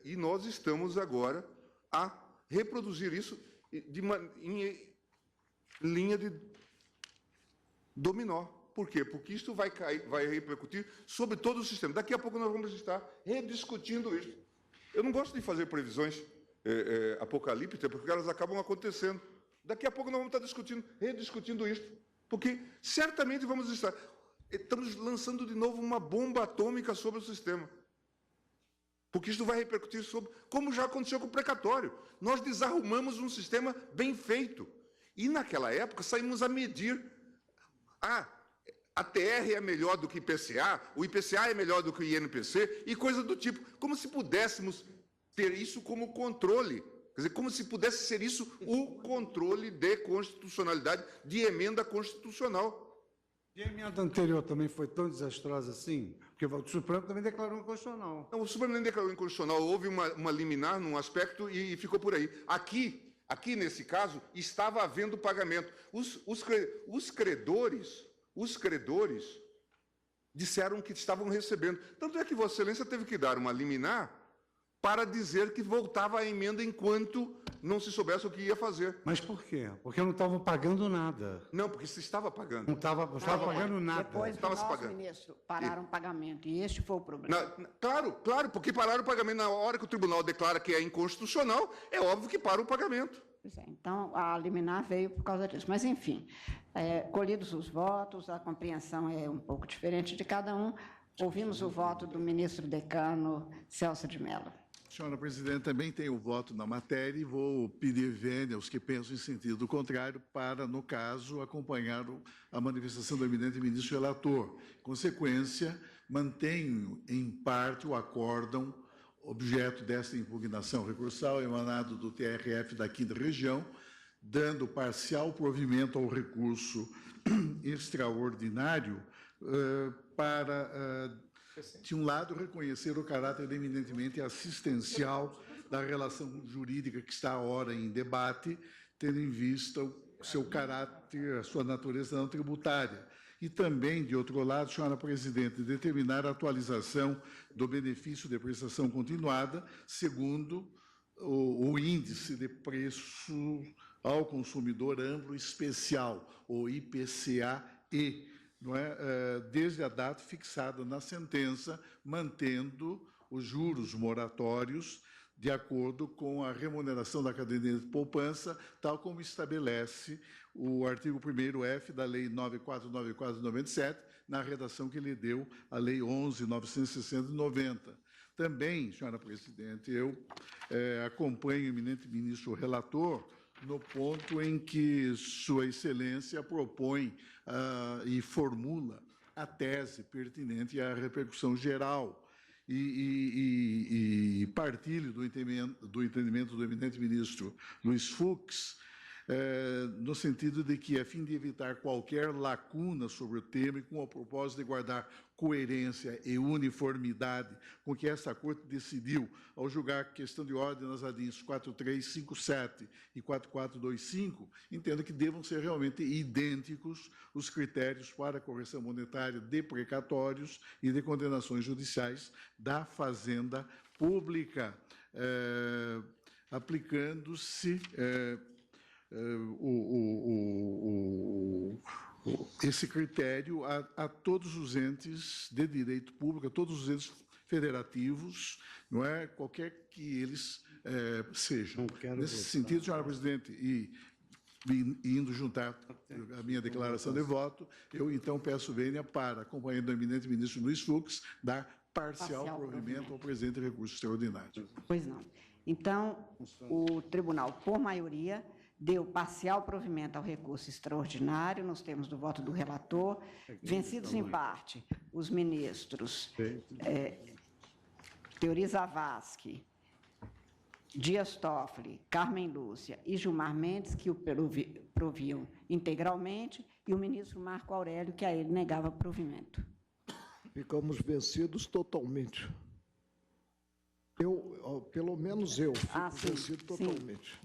E nós estamos agora a reproduzir isso em linha de dominó. Por quê? Porque isso vai repercutir sobre todo o sistema. Daqui a pouco nós vamos estar rediscutindo isso. Eu não gosto de fazer previsões apocalípticas, porque elas acabam acontecendo. Daqui a pouco nós vamos estar rediscutindo isso, porque certamente estamos lançando de novo uma bomba atômica sobre o sistema. Porque isso vai repercutir sobre, como já aconteceu com o precatório. Nós desarrumamos um sistema bem feito. E, naquela época, saímos a medir. A TR é melhor do que o IPCA é melhor do que o INPC, e coisa do tipo. Como se pudéssemos ter isso como controle. Quer dizer, como se pudesse ser isso o controle de constitucionalidade, de emenda constitucional. E a emenda anterior também foi tão desastrosa assim? Porque o Supremo também declarou inconstitucional. Não, o Supremo nem declarou inconstitucional. Houve uma liminar num aspecto e ficou por aí. Aqui, nesse caso, estava havendo pagamento. Os credores disseram que estavam recebendo. Tanto é que Vossa Excelência teve que dar uma liminar para dizer que voltava a emenda enquanto não se soubesse o que ia fazer. Mas por quê? Porque não estavam pagando nada. Não, porque se estava pagando. Não estava pagando nada. Depois do nosso ministro, pararam o pagamento, e este foi o problema. Claro, porque pararam o pagamento. Na hora que o tribunal declara que é inconstitucional, é óbvio que para o pagamento. Pois é, então, a liminar veio por causa disso. Mas, enfim, colhidos os votos, a compreensão é um pouco diferente de cada um. Ouvimos o voto do ministro decano Celso de Mello. Senhora Presidente, também tenho o voto na matéria e vou pedir vênia aos que pensam em sentido contrário para, no caso, acompanhar a manifestação do eminente ministro relator. Consequência, mantenho em parte o acórdão objeto desta impugnação recursal emanado do TRF da 5ª Região, dando parcial provimento ao recurso extraordinário para, de um lado, reconhecer o caráter eminentemente assistencial da relação jurídica que está ora em debate, tendo em vista o seu caráter, a sua natureza não tributária. E também, de outro lado, senhora Presidente, determinar a atualização do benefício de prestação continuada segundo o índice de preço ao consumidor amplo especial, o IPCA-E, não é? Desde a data fixada na sentença, mantendo os juros moratórios de acordo com a remuneração da caderneta de poupança, tal como estabelece o artigo 1º-F da Lei 9494/97, na redação que lhe deu a Lei 11.960/90. Também, senhora Presidente, eu acompanho o eminente ministro relator no ponto em que Sua Excelência propõe e formula a tese pertinente à repercussão geral e partilho do entendimento do eminente ministro Luiz Fux, no sentido de que, a fim de evitar qualquer lacuna sobre o tema e com o propósito de guardar coerência e uniformidade com que essa Corte decidiu ao julgar a questão de ordem nas ADINs 4357 e 4425, entendo que devam ser realmente idênticos os critérios para a correção monetária de precatórios e de condenações judiciais da Fazenda Pública, aplicando-se esse critério a todos os entes de direito público, a todos os entes federativos, não é? Qualquer que eles sejam. Nesse sentido, senhora presidente, e indo juntar a minha declaração de voto, eu então peço vênia para, acompanhando o eminente ministro Luiz Fux, dar parcial provimento ao presente recurso extraordinário. Pois não. Então, o tribunal, por maioria, deu parcial provimento ao recurso extraordinário, nos termos do voto do relator, vencidos em parte os ministros Teori Zavascki, Dias Toffoli, Carmen Lúcia e Gilmar Mendes, que o proviam integralmente, e o ministro Marco Aurélio, que a ele negava provimento. Ficamos vencidos totalmente. Pelo menos eu, fico vencido totalmente.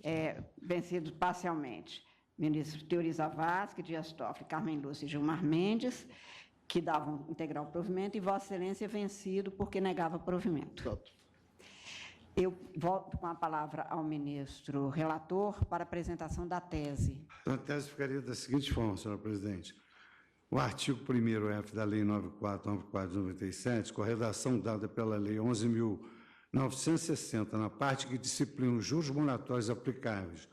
Vencidos parcialmente. Ministro Teori Zavascki, Dias Toffoli, Carmen Lúcia e Gilmar Mendes, que davam integral provimento, e Vossa Excelência vencido porque negava provimento. Exato. Eu volto com a palavra ao ministro relator para apresentação da tese. A tese ficaria da seguinte forma, senhora presidente. O artigo 1º F da Lei 94/94/97, com a redação dada pela Lei 11.960, na parte que disciplina os juros moratórios aplicáveis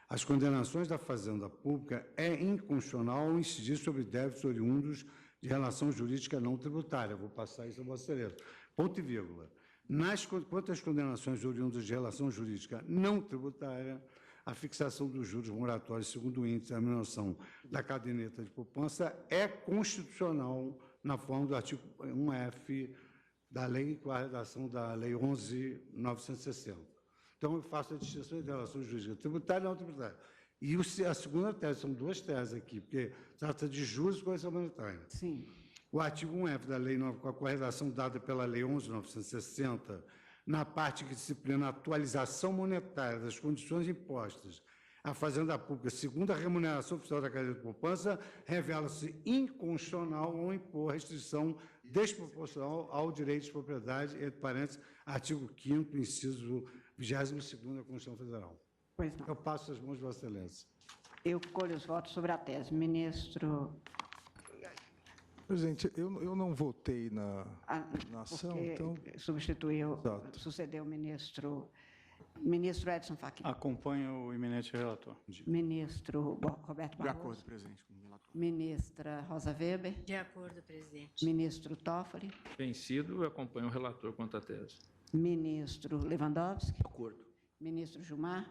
às condenações da Fazenda Pública, é inconstitucional ao incidir sobre débitos oriundos de relação jurídica não tributária. Vou passar isso a Vossa Excelência. Ponto e vírgula. Quanto às condenações oriundas de relação jurídica não tributária, a fixação dos juros moratórios, segundo o índice de diminuição da caderneta de poupança, é constitucional na forma do artigo 1F da lei, com a redação da Lei 11.960. Então, eu faço a distinção entre relação jurídica tributária e não tributária. E a segunda tese, são duas teses aqui, porque trata de juros e correção monetária. Sim. O artigo 1F da lei, com a redação dada pela Lei 11.960, na parte que disciplina a atualização monetária das condições impostas à Fazenda Pública, segundo a remuneração oficial da caderneta de poupança, revela-se inconstitucional ao impor restrição desproporcional ao direito de propriedade, entre parênteses, artigo 5º, inciso 22º da Constituição Federal. Pois não. Eu passo as mãos de Vossa Excelência. Eu colho os votos sobre a tese. Ministro... Presidente, eu não votei na ação, então... Sucedeu o ministro Edson Fachin. Acompanho o eminente relator. Ministro Roberto Barroso. De acordo, presidente, com o relator. Ministra Rosa Weber. De acordo, presidente. Ministro Toffoli. Vencido, eu acompanho o relator quanto à tese. Ministro Lewandowski. De acordo. Ministro Gilmar.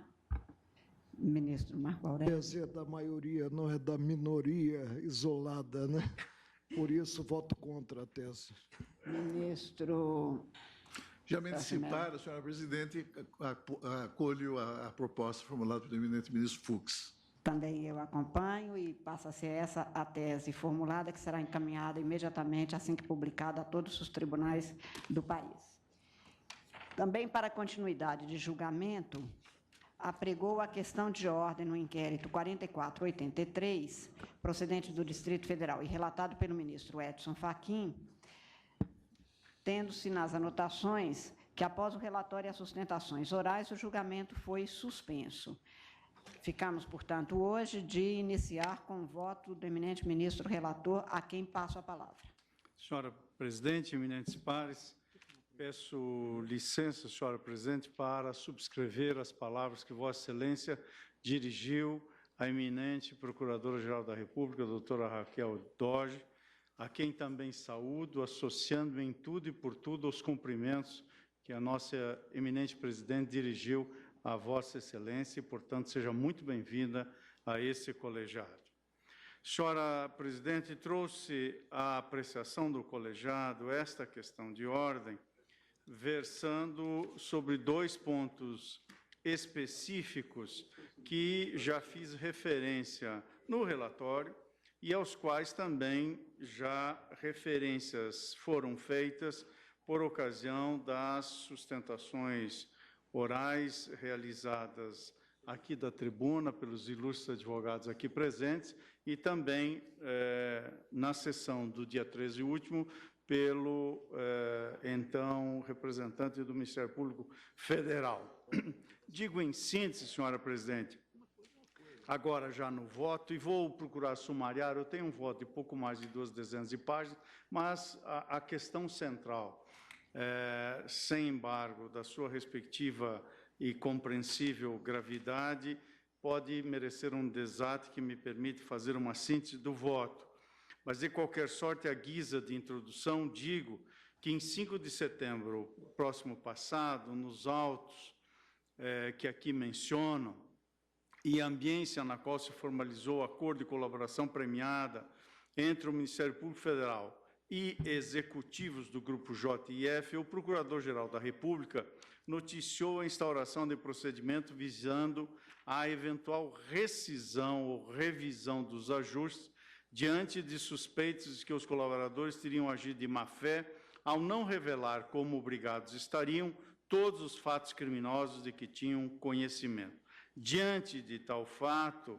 Ministro Marco Aurélio. A tese é da maioria, não é da minoria isolada, né? Por isso, voto contra a tese. Ministro... Já me anteciparam, senhora presidente, acolho a proposta formulada pelo eminente ministro Fux. Também eu acompanho e passa a ser essa a tese formulada, que será encaminhada imediatamente, assim que publicada, a todos os tribunais do país. Também para continuidade de julgamento, apregou a questão de ordem no inquérito 4483, procedente do Distrito Federal e relatado pelo ministro Edson Fachin, tendo-se nas anotações que, após o relatório e as sustentações orais, o julgamento foi suspenso. Ficamos, portanto, hoje de iniciar com o voto do eminente ministro relator, a quem passo a palavra. Senhora presidente, eminentes pares, peço licença, senhora presidente, para subscrever as palavras que Vossa Excelência dirigiu à eminente Procuradora-Geral da República, a doutora Raquel Doge, a quem também saúdo, associando em tudo e por tudo aos cumprimentos que a nossa eminente presidente dirigiu à Vossa Excelência e, portanto, seja muito bem-vinda a esse colegiado. Senhora presidente, trouxe à apreciação do colegiado esta questão de ordem, versando sobre dois pontos específicos que já fiz referência no relatório e aos quais também já referências foram feitas por ocasião das sustentações orais realizadas aqui da tribuna pelos ilustres advogados aqui presentes e também na sessão do dia 13 último pelo então representante do Ministério Público Federal. Digo em síntese, senhora presidente, agora já no voto, e vou procurar sumariar, eu tenho um voto de pouco mais de 2 dezenas de páginas, mas a questão central, sem embargo, da sua respectiva e compreensível gravidade, pode merecer um desate que me permite fazer uma síntese do voto. Mas, de qualquer sorte, à guisa de introdução, digo que em 5 de setembro próximo passado, nos autos que aqui menciono, e a ambiência na qual se formalizou o acordo de colaboração premiada entre o Ministério Público Federal e executivos do Grupo JIF, o Procurador-Geral da República noticiou a instauração de procedimento visando a eventual rescisão ou revisão dos ajustes diante de suspeitas de que os colaboradores teriam agido de má-fé ao não revelar como obrigados estariam todos os fatos criminosos de que tinham conhecimento. Diante de tal fato,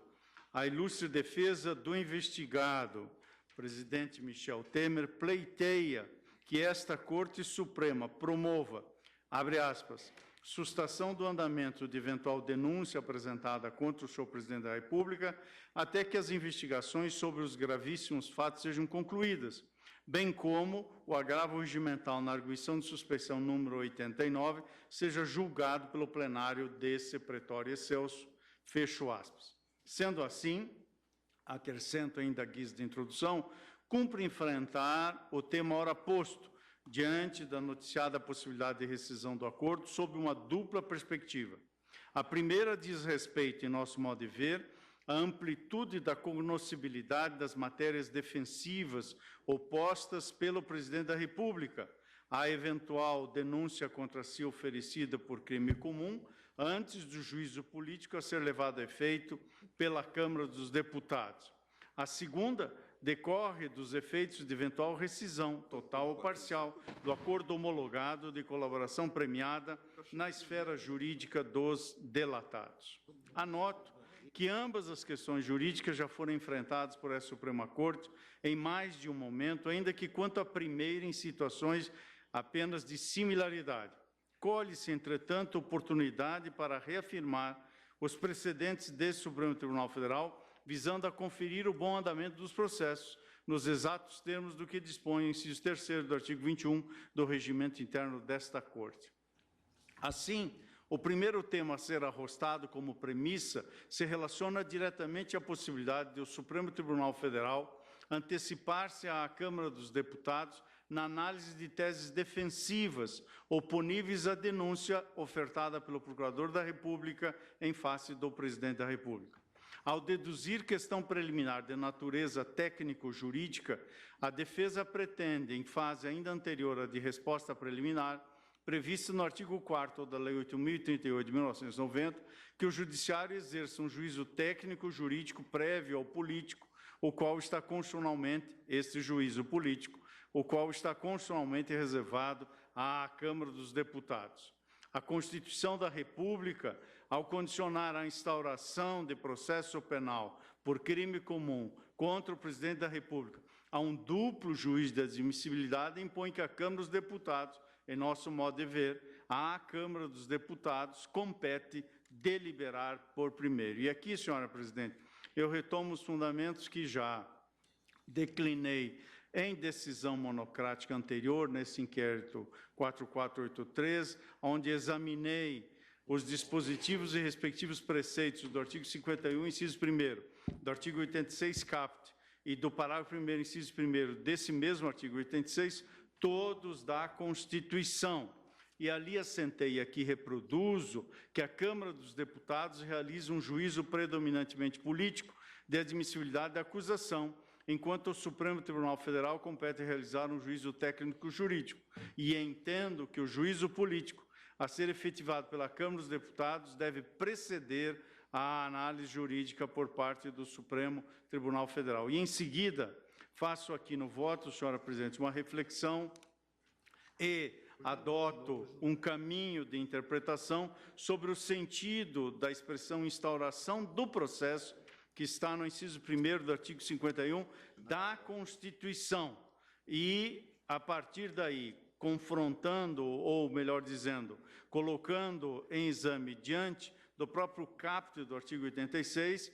a ilustre defesa do investigado, presidente Michel Temer, pleiteia que esta Corte Suprema promova, abre aspas, sustação do andamento de eventual denúncia apresentada contra o senhor presidente da República, até que as investigações sobre os gravíssimos fatos sejam concluídas, bem como o agravo regimental na arguição de suspeição número 89 seja julgado pelo plenário desse pretório excelso, fecho aspas. Sendo assim, acrescento ainda a guisa de introdução, cumpre enfrentar o tema ora posto, diante da noticiada possibilidade de rescisão do acordo, sob uma dupla perspectiva. A primeira diz respeito, em nosso modo de ver, à amplitude da cognoscibilidade das matérias defensivas opostas pelo presidente da República, à eventual denúncia contra si oferecida por crime comum, antes do juízo político a ser levado a efeito pela Câmara dos Deputados. A segunda decorre dos efeitos de eventual rescisão, total ou parcial, do acordo homologado de colaboração premiada na esfera jurídica dos delatados. Anoto que ambas as questões jurídicas já foram enfrentadas por essa Suprema Corte em mais de um momento, ainda que quanto à primeira em situações apenas de similaridade. Colhe-se, entretanto, oportunidade para reafirmar os precedentes desse Supremo Tribunal Federal, visando a conferir o bom andamento dos processos, nos exatos termos do que dispõe o inciso 3º do artigo 21 do regimento interno desta Corte. Assim, o primeiro tema a ser arrostado como premissa se relaciona diretamente à possibilidade de o Supremo Tribunal Federal antecipar-se à Câmara dos Deputados na análise de teses defensivas oponíveis à denúncia ofertada pelo Procurador da República em face do Presidente da República. Ao deduzir questão preliminar de natureza técnico-jurídica, a defesa pretende, em fase ainda anterior à de resposta preliminar, prevista no artigo 4º da Lei 8.038 de 1990, que o Judiciário exerça um juízo técnico-jurídico prévio ao político, o qual está constitucionalmente, este juízo político, o qual está constitucionalmente reservado à Câmara dos Deputados. A Constituição da República, ao condicionar a instauração de processo penal por crime comum contra o Presidente da República a um duplo juiz de admissibilidade, impõe que a Câmara dos Deputados, em nosso modo de ver, à Câmara dos Deputados compete deliberar por primeiro. E aqui, senhora presidente, eu retomo os fundamentos que já declinei em decisão monocrática anterior, nesse inquérito 4483, onde examinei os dispositivos e respectivos preceitos do artigo 51, inciso 1º, do artigo 86, caput, e do parágrafo 1º, inciso 1º, desse mesmo artigo 86, todos da Constituição. E ali assentei, aqui reproduzo, que a Câmara dos Deputados realiza um juízo predominantemente político de admissibilidade da acusação, enquanto o Supremo Tribunal Federal compete realizar um juízo técnico-jurídico. E entendo que o juízo político a ser efetivado pela Câmara dos Deputados deve preceder a análise jurídica por parte do Supremo Tribunal Federal. E, em seguida, faço aqui no voto, senhora presidente, uma reflexão e adoto um caminho de interpretação sobre o sentido da expressão instauração do processo, que está no inciso 1º do artigo 51 da Constituição. E, a partir daí, confrontando, ou melhor dizendo, colocando em exame diante do próprio caput do artigo 86,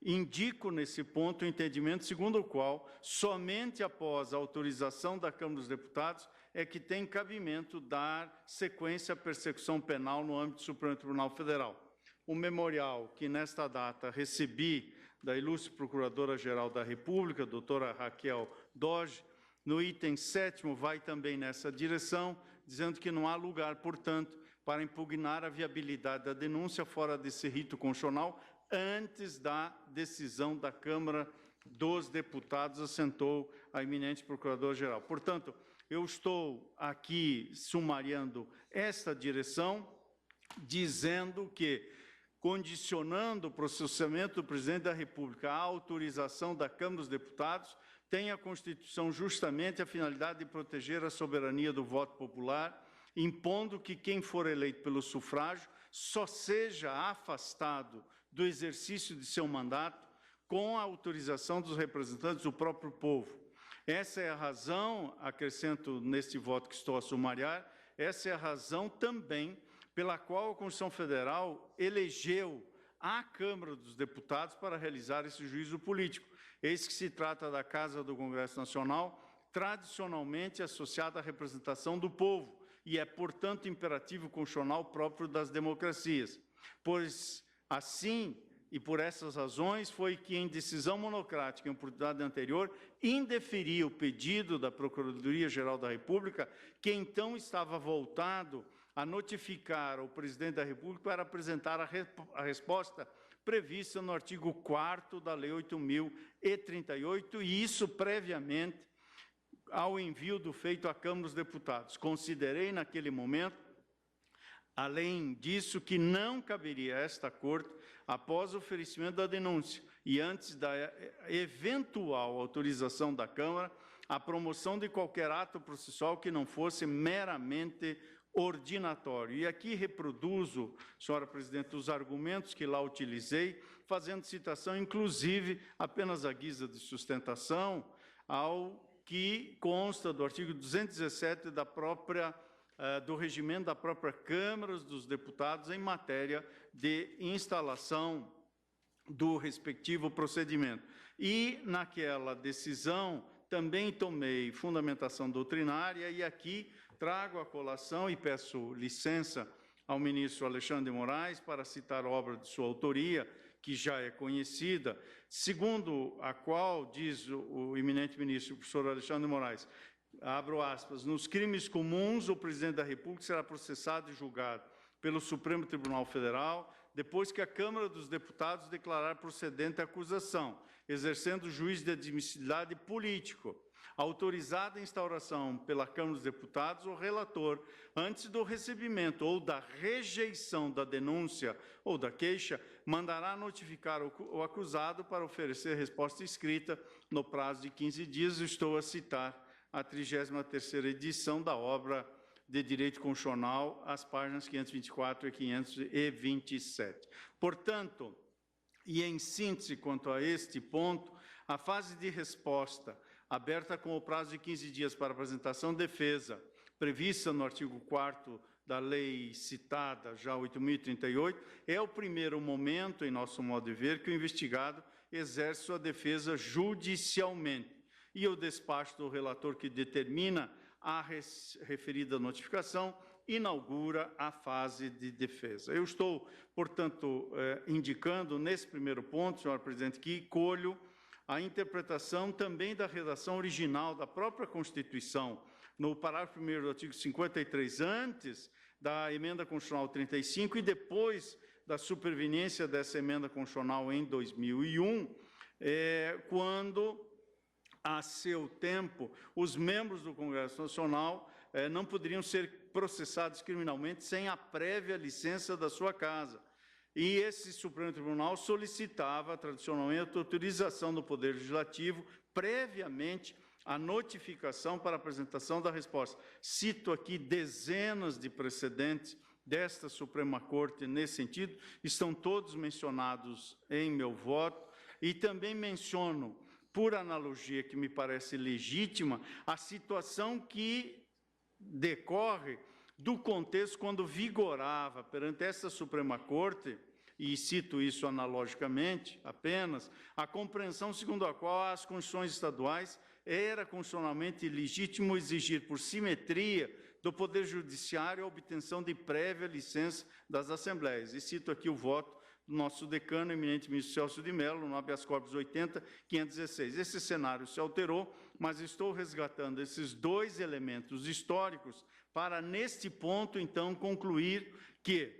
indico nesse ponto o entendimento segundo o qual somente após a autorização da Câmara dos Deputados é que tem cabimento dar sequência à persecução penal no âmbito do Supremo Tribunal Federal. O memorial que nesta data recebi da ilustre Procuradora-Geral da República, doutora Raquel Doge, no item 7º vai também nessa direção, dizendo que não há lugar, portanto, para impugnar a viabilidade da denúncia fora desse rito constitucional antes da decisão da Câmara dos Deputados, assentou a eminente Procuradora-Geral. Portanto, eu estou aqui sumariando esta direção, dizendo que, condicionando o processamento do Presidente da República à autorização da Câmara dos Deputados, tem a Constituição justamente a finalidade de proteger a soberania do voto popular, impondo que quem for eleito pelo sufrágio só seja afastado do exercício de seu mandato com a autorização dos representantes do próprio povo. Essa é a razão, acrescento neste voto que estou a sumariar, essa é a razão também pela qual a Constituição Federal elegeu a Câmara dos Deputados para realizar esse juízo político. Eis que se trata da Casa do Congresso Nacional, tradicionalmente associada à representação do povo, e é, portanto, imperativo constitucional próprio das democracias. Pois, assim, e por essas razões, foi que, em decisão monocrática em oportunidade anterior, indeferi o pedido da Procuradoria-Geral da República, que então estava voltado a notificar ao Presidente da República para apresentar a resposta prevista no artigo 4º da Lei 8.038, e isso previamente ao envio do feito à Câmara dos Deputados. Considerei, naquele momento, além disso, que não caberia a esta Corte, após o oferecimento da denúncia e antes da eventual autorização da Câmara, a promoção de qualquer ato processual que não fosse meramente ordinatório. E aqui reproduzo, senhora presidente, os argumentos que lá utilizei, fazendo citação, inclusive, apenas à guisa de sustentação, ao que consta do artigo 217 do regimento da própria Câmara dos Deputados em matéria de instalação do respectivo procedimento. E, naquela decisão, também tomei fundamentação doutrinária e aqui trago a colação e peço licença ao ministro Alexandre de Moraes para citar obra de sua autoria, que já é conhecida, segundo a qual, diz o eminente ministro, o professor Alexandre de Moraes, abro aspas, nos crimes comuns, o Presidente da República será processado e julgado pelo Supremo Tribunal Federal, depois que a Câmara dos Deputados declarar procedente a acusação, exercendo o juízo de admissibilidade político, autorizada a instauração pela Câmara dos Deputados, o relator, antes do recebimento ou da rejeição da denúncia ou da queixa, mandará notificar o acusado para oferecer resposta escrita no prazo de 15 dias. Estou a citar a 33ª edição da obra de Direito Constitucional, as páginas 524 e 527. Portanto, e em síntese quanto a este ponto, a fase de resposta aberta com o prazo de 15 dias para apresentação de defesa, prevista no artigo 4º da lei citada, já 8.038, é o primeiro momento, em nosso modo de ver, que o investigado exerce sua defesa judicialmente. E o despacho do relator que determina a referida notificação inaugura a fase de defesa. Eu estou, portanto, indicando nesse primeiro ponto, senhora presidente, que colho a interpretação também da redação original da própria Constituição, no parágrafo 1º do artigo 53, antes da emenda constitucional 35 e depois da superveniência dessa emenda constitucional em 2001, quando, a seu tempo, os membros do Congresso Nacional não poderiam ser processados criminalmente sem a prévia licença da sua casa. E esse Supremo Tribunal solicitava, tradicionalmente, a autorização do Poder Legislativo previamente à notificação para apresentação da resposta. Cito aqui dezenas de precedentes desta Suprema Corte nesse sentido, estão todos mencionados em meu voto, e também menciono, por analogia que me parece legítima, a situação que decorre do contexto quando vigorava perante esta Suprema Corte, e cito isso analogicamente apenas, a compreensão segundo a qual as constituições estaduais era constitucionalmente legítimo exigir, por simetria do Poder Judiciário, a obtenção de prévia licença das Assembleias. E cito aqui o voto do nosso decano, eminente ministro Celso de Mello, no habeas corpus 80.516. Esse cenário se alterou, mas estou resgatando esses dois elementos históricos para, neste ponto, então, concluir que,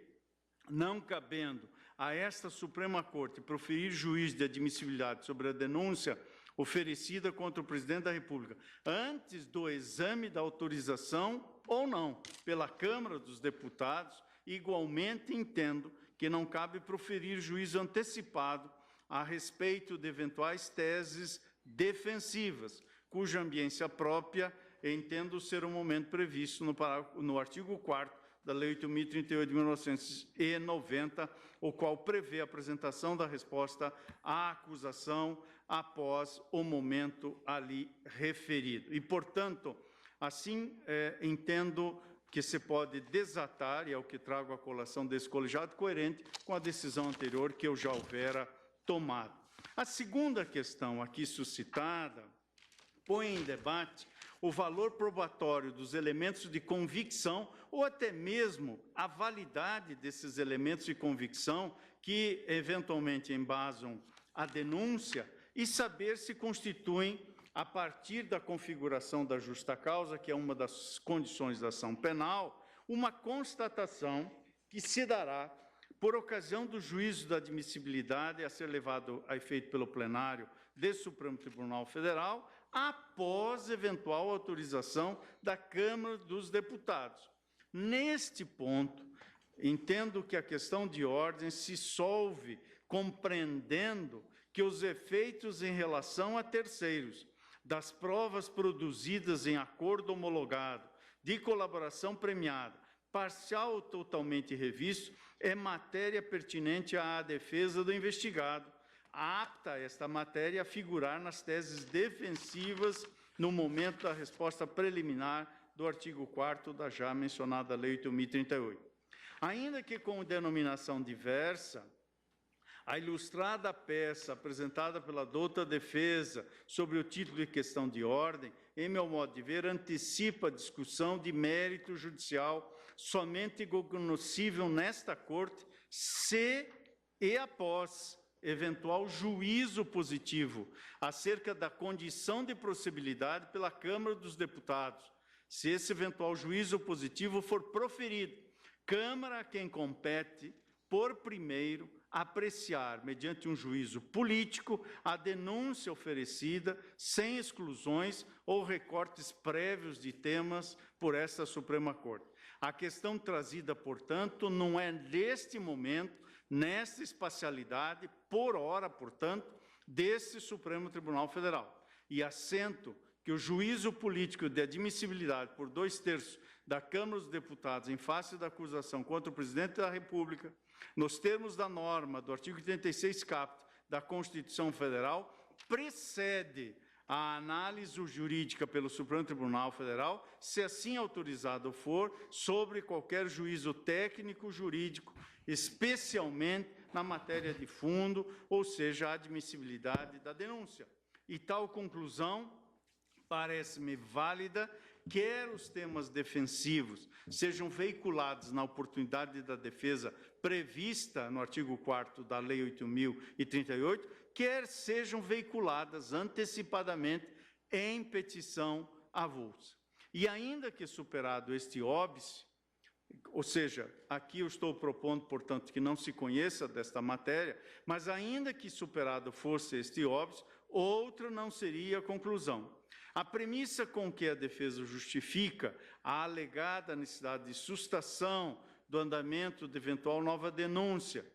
não cabendo a esta Suprema Corte proferir juízo de admissibilidade sobre a denúncia oferecida contra o presidente da República, antes do exame da autorização ou não pela Câmara dos Deputados, igualmente entendo que não cabe proferir juízo antecipado a respeito de eventuais teses defensivas, cuja ambiência própria entendo ser o momento previsto no artigo 4º da Lei 8.038 de 1990, o qual prevê a apresentação da resposta à acusação após o momento ali referido. E, portanto, assim entendo que se pode desatar, e é o que trago à colação desse colegiado, coerente com a decisão anterior que eu já houvera tomado. A segunda questão aqui suscitada põe em debate o valor probatório dos elementos de convicção ou até mesmo a validade desses elementos de convicção que eventualmente embasam a denúncia e saber se constituem, a partir da configuração da justa causa, que é uma das condições da ação penal, uma constatação que se dará por ocasião do juízo da admissibilidade a ser levado a efeito pelo plenário do Supremo Tribunal Federal, após eventual autorização da Câmara dos Deputados. Neste ponto, entendo que a questão de ordem se solve compreendendo que os efeitos em relação a terceiros das provas produzidas em acordo homologado, de colaboração premiada, parcial ou totalmente revisto, é matéria pertinente à defesa do investigado, apta esta matéria a figurar nas teses defensivas no momento da resposta preliminar do artigo 4º da já mencionada Lei 8.038. Ainda que com denominação diversa, a ilustrada peça apresentada pela douta defesa sobre o título de questão de ordem, em meu modo de ver, antecipa a discussão de mérito judicial somente cognoscível nesta Corte, se e após eventual juízo positivo acerca da condição de procedibilidade pela Câmara dos Deputados. Se esse eventual juízo positivo for proferido, Câmara a quem compete, por primeiro, apreciar, mediante um juízo político, a denúncia oferecida, sem exclusões ou recortes prévios de temas por esta Suprema Corte. A questão trazida, portanto, não é neste momento, nesta espacialidade, por hora, portanto, desse Supremo Tribunal Federal. E assento que o juízo político de admissibilidade por 2/3 da Câmara dos Deputados em face da acusação contra o Presidente da República, nos termos da norma do artigo 86 caput da Constituição Federal, precede a análise jurídica pelo Supremo Tribunal Federal, se assim autorizado for, sobre qualquer juízo técnico jurídico, especialmente na matéria de fundo, ou seja, a admissibilidade da denúncia. E tal conclusão parece-me válida, quer os temas defensivos sejam veiculados na oportunidade da defesa prevista no artigo 4º da Lei 8.038, quer sejam veiculadas antecipadamente em petição avulsa. E ainda que superado este óbice, ou seja, aqui eu estou propondo, portanto, que não se conheça desta matéria, mas ainda que superado fosse este óbice, outra não seria a conclusão. A premissa com que a defesa justifica a alegada necessidade de sustação do andamento de eventual nova denúncia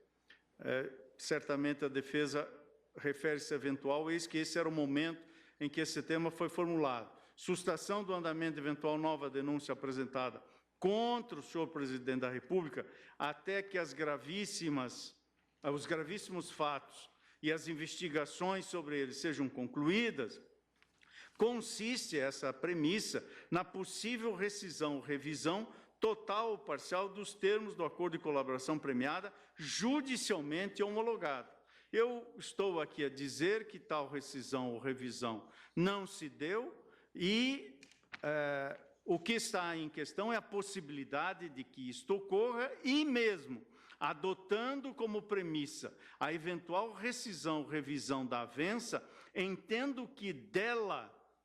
certamente a defesa refere-se a eventual, eis que esse era o momento em que esse tema foi formulado. Sustação do andamento de eventual nova denúncia apresentada contra o senhor presidente da República, até que os gravíssimos fatos e as investigações sobre eles sejam concluídas, consiste essa premissa na possível rescisão ou revisão total ou parcial dos termos do acordo de colaboração premiada judicialmente homologado. Eu estou aqui a dizer que tal rescisão ou revisão não se deu e o que está em questão é a possibilidade de que isto ocorra e mesmo adotando como premissa a eventual rescisão ou revisão da avença, entendo que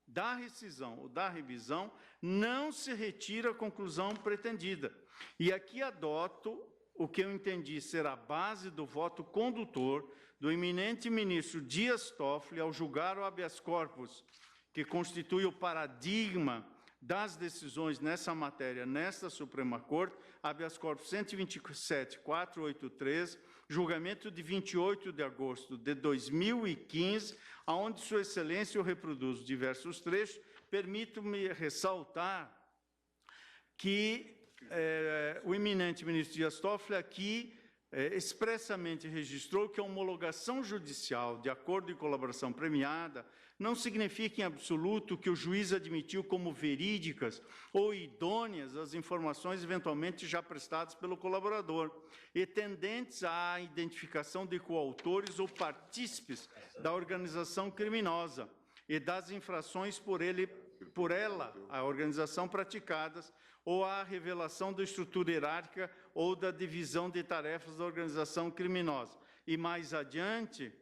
da rescisão ou da revisão, não se retira a conclusão pretendida. E aqui adoto o que eu entendi ser a base do voto condutor do eminente ministro Dias Toffoli ao julgar o habeas corpus, que constitui o paradigma das decisões nessa matéria, nesta Suprema Corte, habeas corpus 127.483, julgamento de 28 de agosto de 2015, onde Sua Excelência, eu reproduzo diversos trechos, permito-me ressaltar que o eminente ministro Dias Toffoli aqui expressamente registrou que a homologação judicial de acordo de colaboração premiada não significa em absoluto que o juiz admitiu como verídicas ou idôneas as informações eventualmente já prestadas pelo colaborador e tendentes à identificação de coautores ou partícipes da organização criminosa e das infrações por ela, a organização praticadas, ou à revelação da estrutura hierárquica ou da divisão de tarefas da organização criminosa. E mais adiante,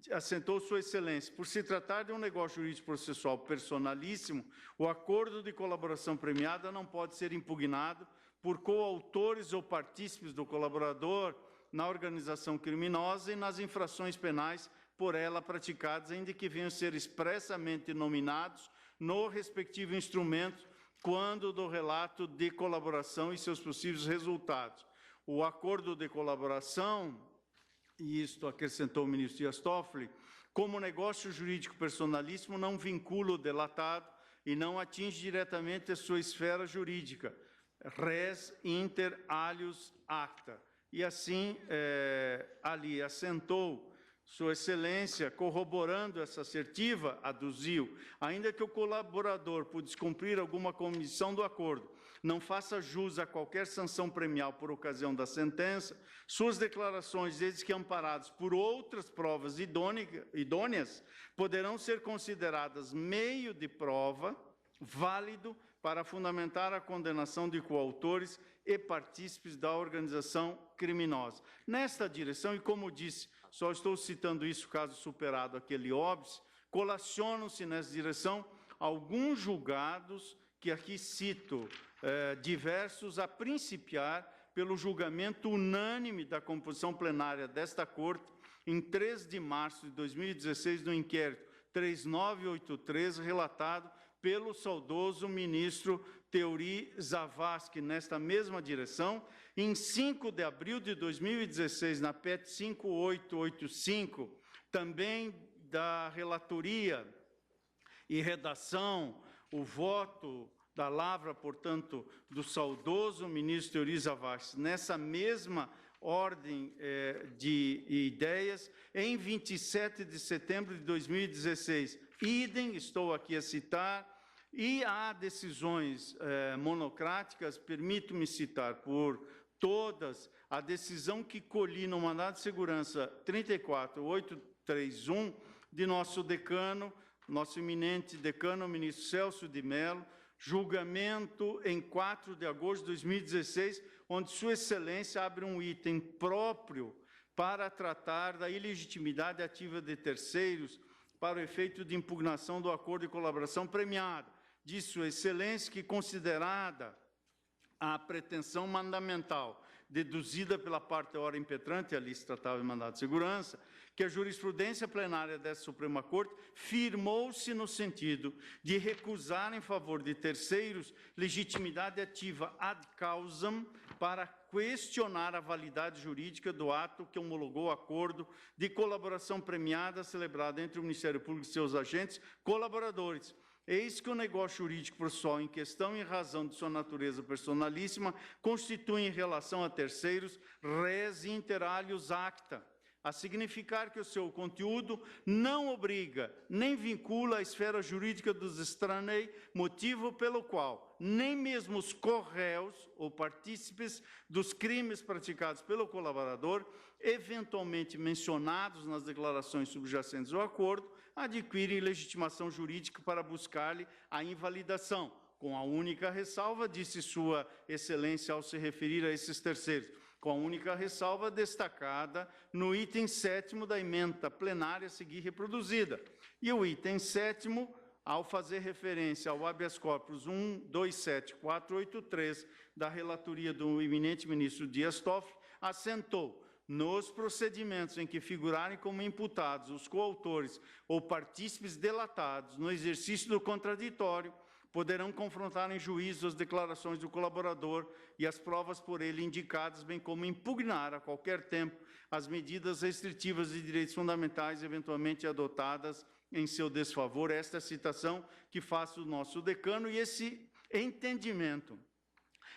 assentou Sua Excelência, por se tratar de um negócio jurídico processual personalíssimo, o acordo de colaboração premiada não pode ser impugnado por coautores ou partícipes do colaborador na organização criminosa e nas infrações penais por ela praticadas, ainda que venham ser expressamente nominados no respectivo instrumento quando do relato de colaboração e seus possíveis resultados. O acordo de colaboração, e isto acrescentou o ministro Dias Toffoli, como negócio jurídico personalíssimo, não vincula o delatado e não atinge diretamente a sua esfera jurídica. Res inter alios acta. E assim, ali assentou Sua Excelência, corroborando essa assertiva, aduziu, ainda que o colaborador, por descumprir alguma comissão do acordo, não faça jus a qualquer sanção premial por ocasião da sentença, suas declarações, desde que amparadas por outras provas idôneas, poderão ser consideradas meio de prova válido para fundamentar a condenação de coautores e partícipes da organização criminosa. Nesta direção, e como disse, só estou citando isso caso superado aquele óbice, colacionam-se nessa direção alguns julgados, que aqui cito, diversos, a principiar pelo julgamento unânime da composição plenária desta Corte, em 3 de março de 2016, no inquérito 3983, relatado pelo saudoso ministro Teori Zavascki, nesta mesma direção, em 5 de abril de 2016, na PET 5885, também da relatoria e redação, o voto da lavra, portanto, do saudoso ministro Teori Zavascki, nessa mesma ordem de ideias, em 27 de setembro de 2016. Idem, estou aqui a citar, e há decisões monocráticas, permito-me citar por todas, a decisão que colhi no mandado de segurança 34831 de nosso decano, nosso eminente decano, o ministro Celso de Mello, julgamento em 4 de agosto de 2016, onde Sua Excelência abre um item próprio para tratar da ilegitimidade ativa de terceiros para o efeito de impugnação do acordo de colaboração premiada. Diz Sua Excelência que, considerada a pretensão mandamental deduzida pela parte ora impetrante, ali se tratava de mandado de segurança, que a jurisprudência plenária dessa Suprema Corte firmou-se no sentido de recusar em favor de terceiros legitimidade ativa ad causam para questionar a validade jurídica do ato que homologou o acordo de colaboração premiada celebrado entre o Ministério Público e seus agentes colaboradores. Eis que o negócio jurídico processual em questão, em razão de sua natureza personalíssima, constitui em relação a terceiros res inter alios acta, a significar que o seu conteúdo não obriga nem vincula a esfera jurídica dos estranhos, motivo pelo qual nem mesmo os corréus ou partícipes dos crimes praticados pelo colaborador, eventualmente mencionados nas declarações subjacentes ao acordo, adquirem legitimação jurídica para buscar-lhe a invalidação, com a única ressalva, disse Sua Excelência ao se referir a esses terceiros, com a única ressalva destacada no item 7º da ementa plenária a seguir reproduzida. E o item 7º, ao fazer referência ao habeas corpus 127483 da relatoria do eminente ministro Dias Toffoli, assentou: nos procedimentos em que figurarem como imputados os coautores ou partícipes delatados no exercício do contraditório, poderão confrontar em juízo as declarações do colaborador e as provas por ele indicadas, bem como impugnar a qualquer tempo as medidas restritivas de direitos fundamentais eventualmente adotadas em seu desfavor. Esta é a citação que faço do nosso decano, e esse entendimento,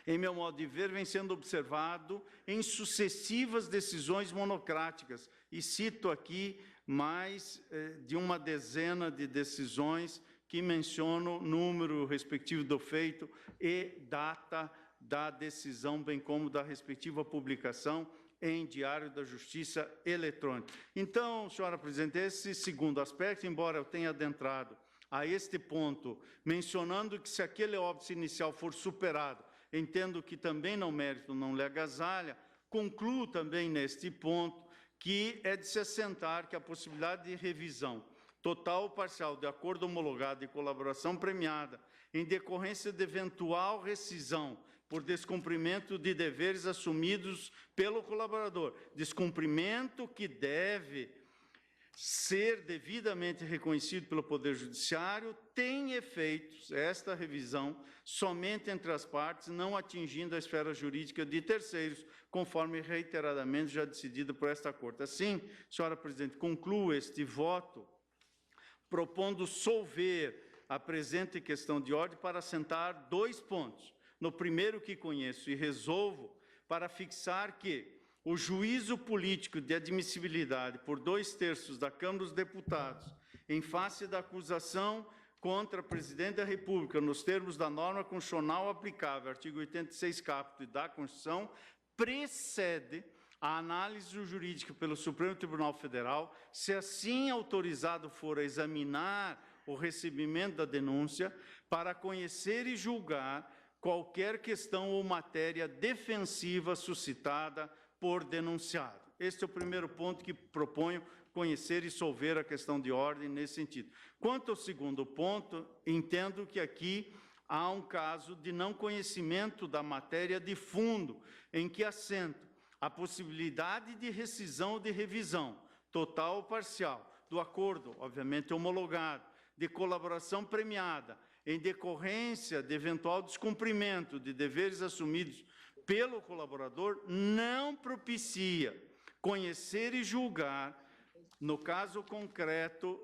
em meu modo de ver, vem sendo observado em sucessivas decisões monocráticas, e cito aqui mais de uma dezena de decisões que mencionam número respectivo do feito e data da decisão, bem como da respectiva publicação em Diário da Justiça eletrônico. Então, senhora presidente, esse segundo aspecto, embora eu tenha adentrado a este ponto, mencionando que se aquele óbice inicial for superado, entendo que também no mérito não lhe agasalha, concluo também neste ponto que é de se assentar que a possibilidade de revisão total ou parcial de acordo homologado de colaboração premiada em decorrência de eventual rescisão por descumprimento de deveres assumidos pelo colaborador, descumprimento que deve ser devidamente reconhecido pelo Poder Judiciário, tem efeitos, esta revisão, somente entre as partes, não atingindo a esfera jurídica de terceiros, conforme reiteradamente já decidido por esta Corte. Assim, senhora presidente, concluo este voto propondo solver a presente questão de ordem para assentar 2 pontos. No primeiro que conheço e resolvo, para fixar que o juízo político de admissibilidade por 2/3 da Câmara dos Deputados, em face da acusação contra o Presidente da República, nos termos da norma constitucional aplicável, artigo 86 caput da Constituição, precede a análise jurídica pelo Supremo Tribunal Federal, se assim autorizado for a examinar o recebimento da denúncia, para conhecer e julgar qualquer questão ou matéria defensiva suscitada por denunciado. Este é o primeiro ponto que proponho conhecer e solver a questão de ordem nesse sentido. Quanto ao segundo ponto, entendo que aqui há um caso de não conhecimento da matéria de fundo, em que assenta a possibilidade de rescisão ou de revisão, total ou parcial, do acordo, obviamente homologado, de colaboração premiada, em decorrência de eventual descumprimento de deveres assumidos pelo colaborador, não propicia conhecer e julgar, no caso concreto,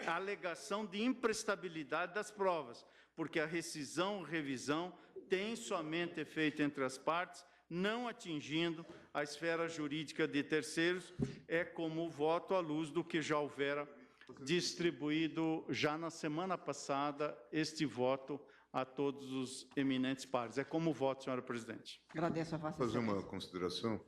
a alegação de imprestabilidade das provas, porque a rescisão ou revisão tem somente efeito entre as partes, não atingindo a esfera jurídica de terceiros, é como voto à luz do que já houvera distribuído já na semana passada este voto a todos os eminentes pares. É como voto, senhora presidente. Agradeço a vossa Fazer uma consideração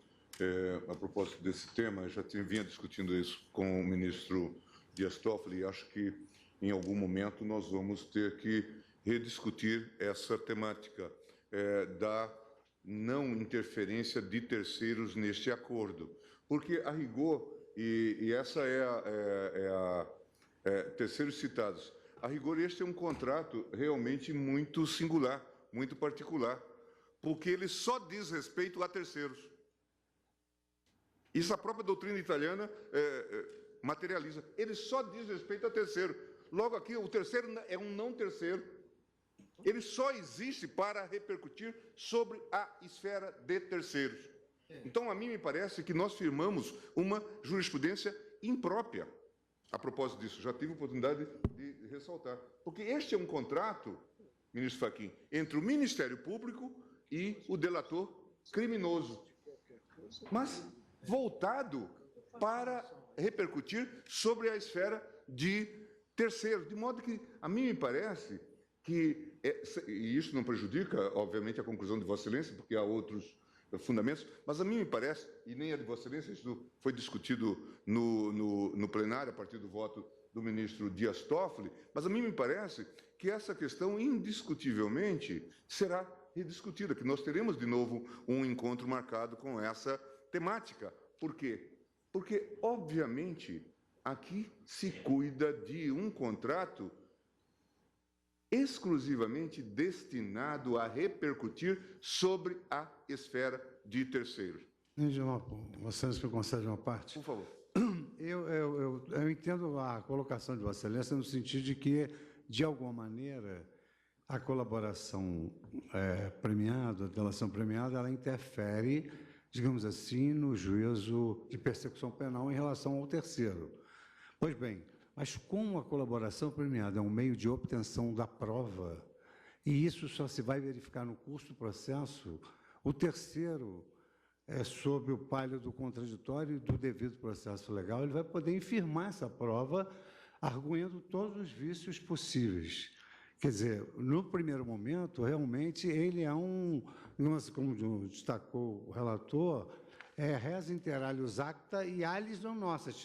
a propósito desse tema. Já vinha discutindo isso com o ministro Dias Toffoli e acho que em algum momento nós vamos ter que rediscutir essa temática da não interferência de terceiros neste acordo, porque a rigor, e essa terceiros citados, a rigor este é um contrato realmente muito singular, muito particular, porque ele só diz respeito a terceiros. Isso a própria doutrina italiana materializa. Ele só diz respeito a terceiro. Logo aqui, o terceiro é um não terceiro. Ele só existe para repercutir sobre a esfera de terceiros. Então, a mim me parece que nós firmamos uma jurisprudência imprópria. A propósito disso, já tive a oportunidade de ressaltar. Porque este é um contrato, ministro Fachin, entre o Ministério Público e o delator criminoso, mas voltado para repercutir sobre a esfera de terceiros. De modo que, a mim me parece que, e isso não prejudica, obviamente, a conclusão de Vossa Excelência, porque há outros fundamentos, mas a mim me parece, e nem a de Vossa Excelência, isso foi discutido no plenário, a partir do voto do ministro Dias Toffoli, mas a mim me parece que essa questão, indiscutivelmente, será rediscutida, que nós teremos de novo um encontro marcado com essa temática. Por quê? Porque, obviamente, aqui se cuida de um contrato exclusivamente destinado a repercutir sobre a esfera de terceiros. Vossa Excelência me concede uma parte? Por favor. Eu entendo a colocação de Vossa Excelência no sentido de que, de alguma maneira, a colaboração premiada, a delação premiada, ela interfere, digamos assim, no juízo de persecução penal em relação ao terceiro. Pois bem, mas como a colaboração premiada é um meio de obtenção da prova, e isso só se vai verificar no curso do processo, o terceiro, sob o palio do contraditório e do devido processo legal, ele vai poder infirmar essa prova, arguindo todos os vícios possíveis. Quer dizer, no primeiro momento, realmente, ele é como destacou o relator, res inter alios acta e aliis non nossas.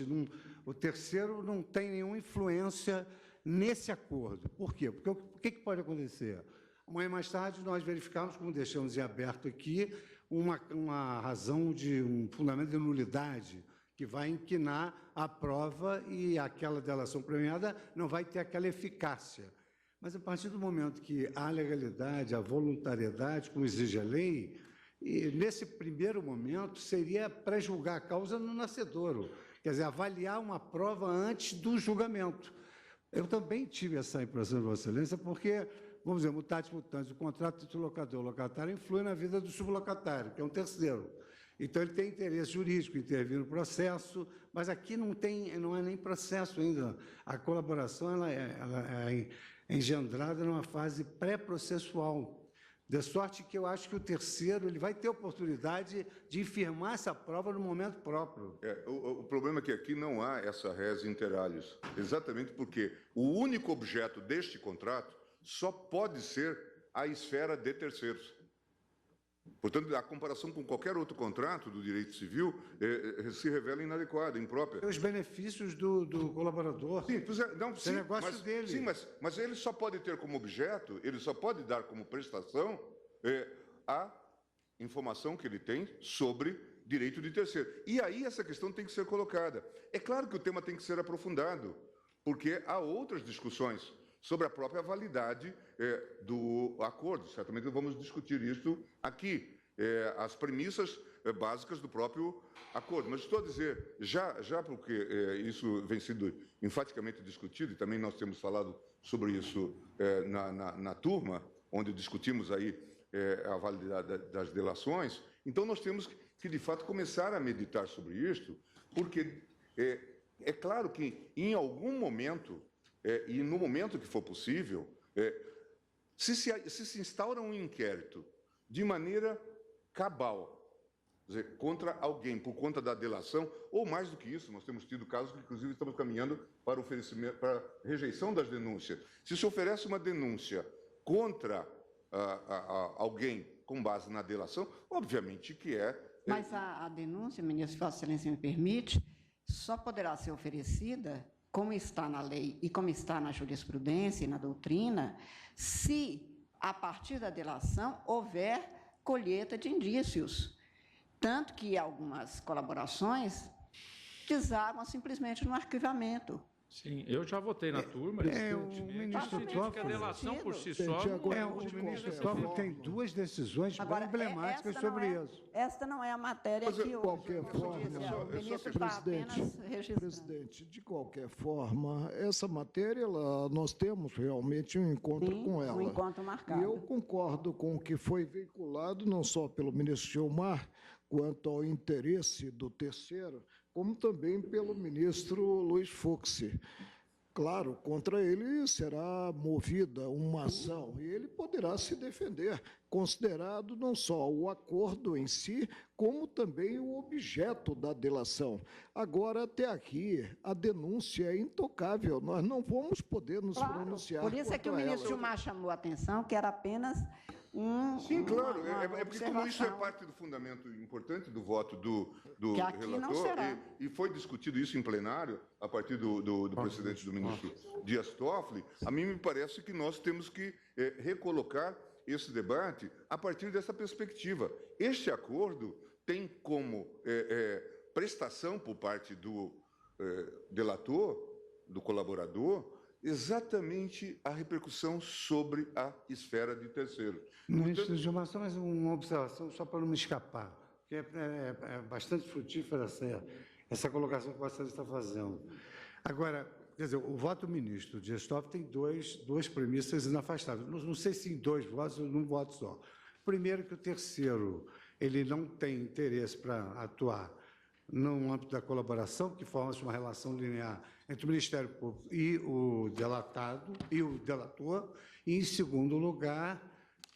O terceiro não tem nenhuma influência nesse acordo. Por quê? Porque o que pode acontecer? Amanhã, mais tarde, nós verificamos, como deixamos em aberto aqui, uma razão de um fundamento de nulidade que vai inquinar a prova e aquela delação premiada não vai ter aquela eficácia. Mas, a partir do momento que há legalidade, a voluntariedade, como exige a lei, e nesse primeiro momento seria pré-julgar a causa no nascedouro, quer dizer, avaliar uma prova antes do julgamento. Eu também tive essa impressão de Vossa Excelência, porque, vamos dizer, mutatis mutandis, o contrato entre o locador e o locatário influi na vida do sublocatário, que é um terceiro. Então, ele tem interesse jurídico em intervir no processo, mas aqui não é nem processo ainda. A colaboração ela é engendrada numa fase pré-processual. De sorte que eu acho que o terceiro ele vai ter oportunidade de infirmar essa prova no momento próprio. O problema é que aqui não há essa res inter alios, exatamente porque o único objeto deste contrato só pode ser a esfera de terceiros. Portanto, a comparação com qualquer outro contrato do direito civil se revela inadequada, imprópria. Os benefícios do colaborador. Sim, sim, negócio dele. Sim, mas ele só pode ter como objeto, ele só pode dar como prestação a informação que ele tem sobre direito de terceiro. E aí essa questão tem que ser colocada. É claro que o tema tem que ser aprofundado, porque há outras discussões sobre a própria validade do acordo. Certamente vamos discutir isso aqui, as premissas básicas do próprio acordo. Mas estou a dizer, já porque isso vem sendo enfaticamente discutido, e também nós temos falado sobre isso na turma, onde discutimos aí a validade das delações, então nós temos que, de fato, começar a meditar sobre isto, porque é claro que, em algum momento, e no momento que for possível, se se instaura um inquérito de maneira cabal, quer dizer, contra alguém por conta da delação, ou mais do que isso, nós temos tido casos que, inclusive, estamos caminhando para oferecimento, para rejeição das denúncias. Se se oferece uma denúncia contra alguém com base na delação, obviamente que Mas a denúncia, ministro, se Vossa Excelência me permite, só poderá ser oferecida, como está na lei e como está na jurisprudência e na doutrina, se, a partir da delação, houver colheita de indícios. Tanto que algumas colaborações desagam simplesmente no arquivamento. Sim, eu já votei na turma. O ministro Toffoli, que a delação por si só... o ministro Toffoli tem duas decisões bem emblemáticas sobre isso. Esta não é a matéria que de qualquer forma, o ministro está apenas registrando. Presidente, de qualquer forma, essa matéria, nós temos realmente um encontro com ela. Um encontro marcado. E eu concordo com o que foi veiculado, não só pelo ministro Gilmar, quanto ao interesse do terceiro, como também pelo ministro Luiz Fux. Claro, contra ele será movida uma ação e ele poderá se defender, considerado não só o acordo em si, como também o objeto da delação. Agora, até aqui, a denúncia é intocável, nós não vamos poder nos pronunciar. Por isso é que o ministro Gilmar chamou a atenção, que era apenas Sim, claro. É porque como isso é parte do fundamento importante do voto do relator, e foi discutido isso em plenário, a partir do precedente do ministro Dias Toffoli, a mim me parece que nós temos que recolocar esse debate a partir dessa perspectiva. Este acordo tem como prestação por parte do delator, do colaborador, exatamente a repercussão sobre a esfera de terceiros. Ministro Gilmar, só mais uma observação, só para não me escapar, que é bastante frutífera essa colocação que o Vossa está fazendo. Agora, quer dizer, o voto do ministro Dias Toffoli tem duas premissas inafastáveis. Não sei se em 2 votos ou num voto só. Primeiro, que o terceiro ele não tem interesse para atuar no âmbito da colaboração, que forma-se uma relação linear entre o Ministério Público e o delatado e o delator. E, em segundo lugar,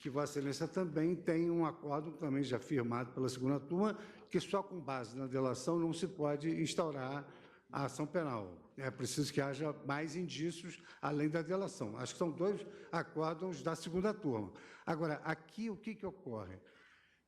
que Vossa Excelência também tem um acordo, também já firmado pela segunda turma, que só com base na delação não se pode instaurar a ação penal. É preciso que haja mais indícios além da delação. Acho que são 2 acordos da segunda turma. Agora, aqui o que ocorre?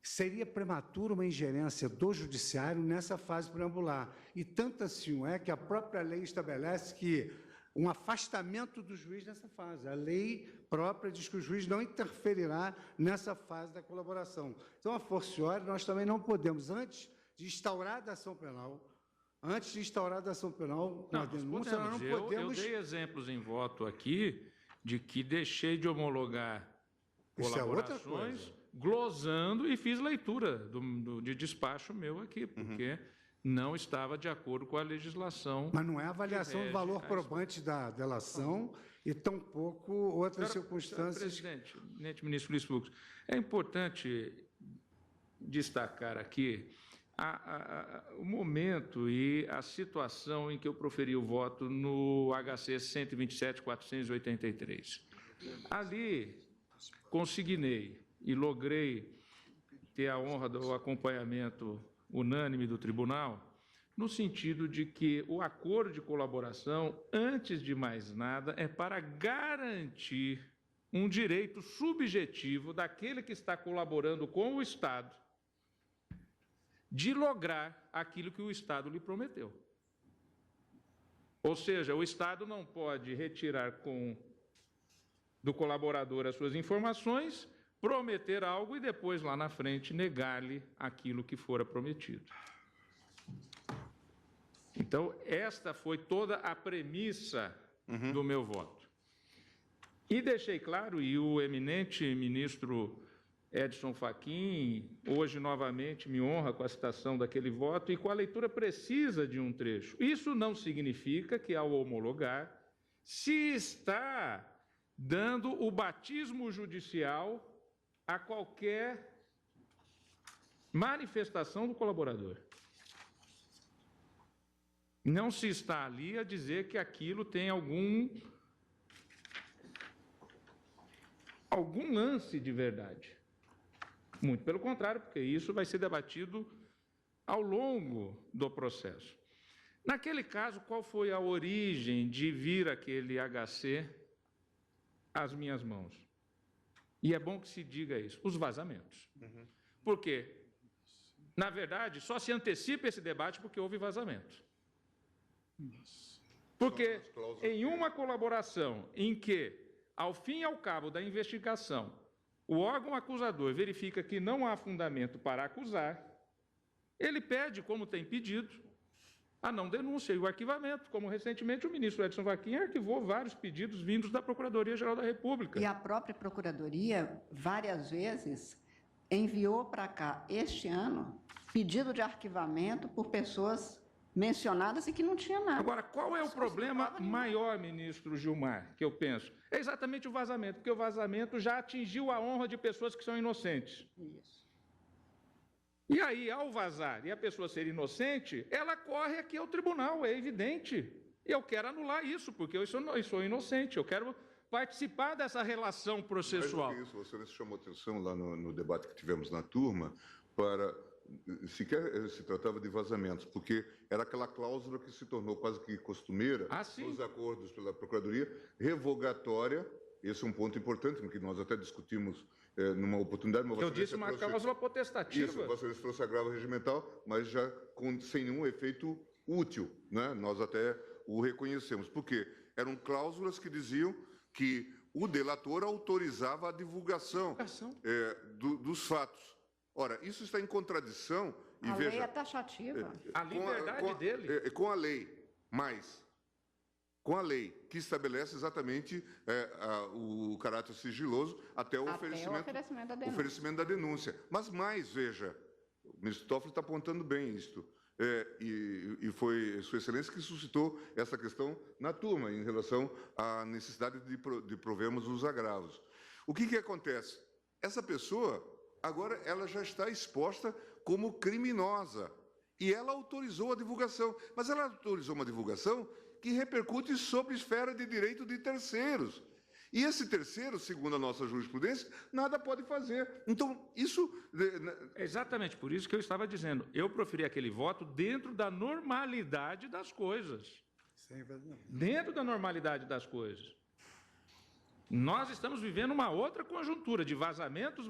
Seria prematuro uma ingerência do judiciário nessa fase preambular. E tanto assim é que a própria lei estabelece que um afastamento do juiz nessa fase. A lei própria diz que o juiz não interferirá nessa fase da colaboração. Então, a forciori, nós também não podemos, antes de instaurar a ação penal, a denúncia, nós não podemos... Eu dei exemplos em voto aqui de que deixei de homologar colaborações, glosando, e fiz leitura de despacho meu aqui, porque não estava de acordo com a legislação. Mas não é avaliação do valor probante da delação e tampouco outras circunstâncias. Presidente, ministro Luiz Fux, é importante destacar aqui o momento e a situação em que eu proferi o voto no HC 127.483. Ali, consignei e logrei ter a honra do acompanhamento unânime do tribunal, no sentido de que o acordo de colaboração, antes de mais nada, é para garantir um direito subjetivo daquele que está colaborando com o Estado de lograr aquilo que o Estado lhe prometeu. Ou seja, o Estado não pode retirar do colaborador as suas informações, prometer algo e depois, lá na frente, negar-lhe aquilo que fora prometido. Então, esta foi toda a premissa do meu voto. E deixei claro, e o eminente ministro Edson Fachin, hoje novamente me honra com a citação daquele voto e com a leitura precisa de um trecho. Isso não significa que, ao homologar, se está dando o batismo judicial a qualquer manifestação do colaborador. Não se está ali a dizer que aquilo tem algum lance de verdade. Muito pelo contrário, porque isso vai ser debatido ao longo do processo. Naquele caso, qual foi a origem de vir aquele HC às minhas mãos? E é bom que se diga isso, os vazamentos. Porque, na verdade, só se antecipa esse debate porque houve vazamento. Porque em uma colaboração em que, ao fim e ao cabo da investigação, o órgão acusador verifica que não há fundamento para acusar, ele pede, como tem pedido, a não denúncia e o arquivamento, como recentemente o ministro Edson Fachin arquivou vários pedidos vindos da Procuradoria-Geral da República. E a própria Procuradoria, várias vezes, enviou para cá, este ano, pedido de arquivamento por pessoas mencionadas e que não tinha nada. Agora, qual é o problema maior, ministro Gilmar, que eu penso? É exatamente o vazamento, porque o vazamento já atingiu a honra de pessoas que são inocentes. Isso. E aí, ao vazar e a pessoa ser inocente, ela corre aqui ao tribunal, é evidente. Eu quero anular isso, porque eu sou inocente, eu quero participar dessa relação processual. Mais do que isso, você chamou atenção lá no debate que tivemos na turma para... Sequer se tratava de vazamentos, porque era aquela cláusula que se tornou quase que costumeira nos acordos pela Procuradoria, revogatória. Esse é um ponto importante, que nós até discutimos numa oportunidade. Eu disse uma cláusula potestativa. Isso, você trouxe agravo regimental, mas já sem nenhum efeito útil, né? Nós até o reconhecemos. Por quê? Eram cláusulas que diziam que o delator autorizava a divulgação dos fatos. Ora, isso está em contradição... A lei é taxativa. A liberdade dele. Com a lei, mas com a lei que estabelece exatamente o caráter sigiloso até o oferecimento da denúncia. Mas mais, veja, o ministro Toffoli está apontando bem isto. E foi Sua Excelência que suscitou essa questão na turma, em relação à necessidade de provermos os agravos. O que acontece? Essa pessoa... Agora, ela já está exposta como criminosa e ela autorizou a divulgação. Mas ela autorizou uma divulgação que repercute sobre a esfera de direito de terceiros. E esse terceiro, segundo a nossa jurisprudência, nada pode fazer. Então, isso... É exatamente por isso que eu estava dizendo. Eu proferi aquele voto dentro da normalidade das coisas. Dentro da normalidade das coisas. Nós estamos vivendo uma outra conjuntura de vazamentos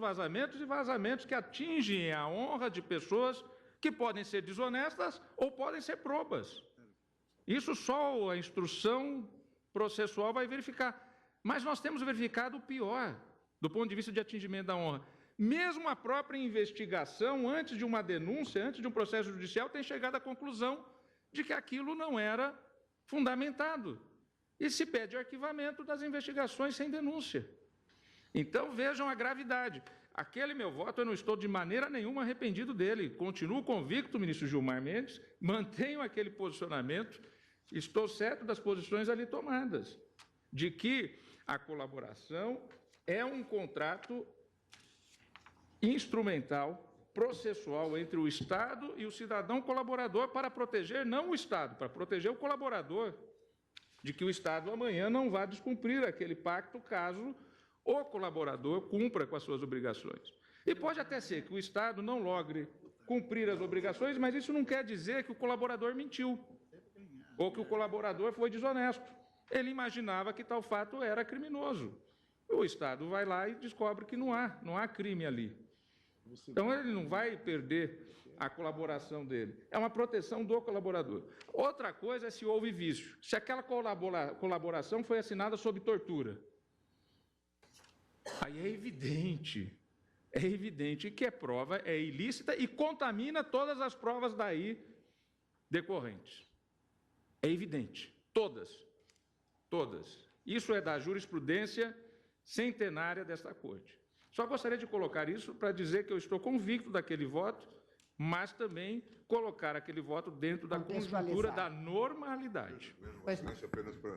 que atingem a honra de pessoas que podem ser desonestas ou podem ser probas. Isso só a instrução processual vai verificar. Mas nós temos verificado o pior, do ponto de vista de atingimento da honra. Mesmo a própria investigação, antes de uma denúncia, antes de um processo judicial, tem chegado à conclusão de que aquilo não era fundamentado. E se pede arquivamento das investigações sem denúncia. Então, vejam a gravidade. Aquele meu voto, eu não estou de maneira nenhuma arrependido dele. Continuo convicto, ministro Gilmar Mendes, mantenho aquele posicionamento, estou certo das posições ali tomadas, de que a colaboração é um contrato instrumental, processual entre o Estado e o cidadão colaborador para proteger, não o Estado, para proteger o colaborador, de que o Estado amanhã não vá descumprir aquele pacto caso o colaborador cumpra com as suas obrigações. E pode até ser que o Estado não logre cumprir as obrigações, mas isso não quer dizer que o colaborador mentiu ou que o colaborador foi desonesto. Ele imaginava que tal fato era criminoso. O Estado vai lá e descobre que não há crime ali. Então, ele não vai perder a colaboração dele. É uma proteção do colaborador. Outra coisa é se houve vício. Se aquela colaboração foi assinada sob tortura. Aí é evidente que a prova é ilícita e contamina todas as provas daí decorrentes. É evidente. Todas. Isso é da jurisprudência centenária desta Corte. Só gostaria de colocar isso para dizer que eu estou convicto daquele voto, mas também colocar aquele voto dentro da conjuntura da normalidade. Vossa Excelência, apenas para...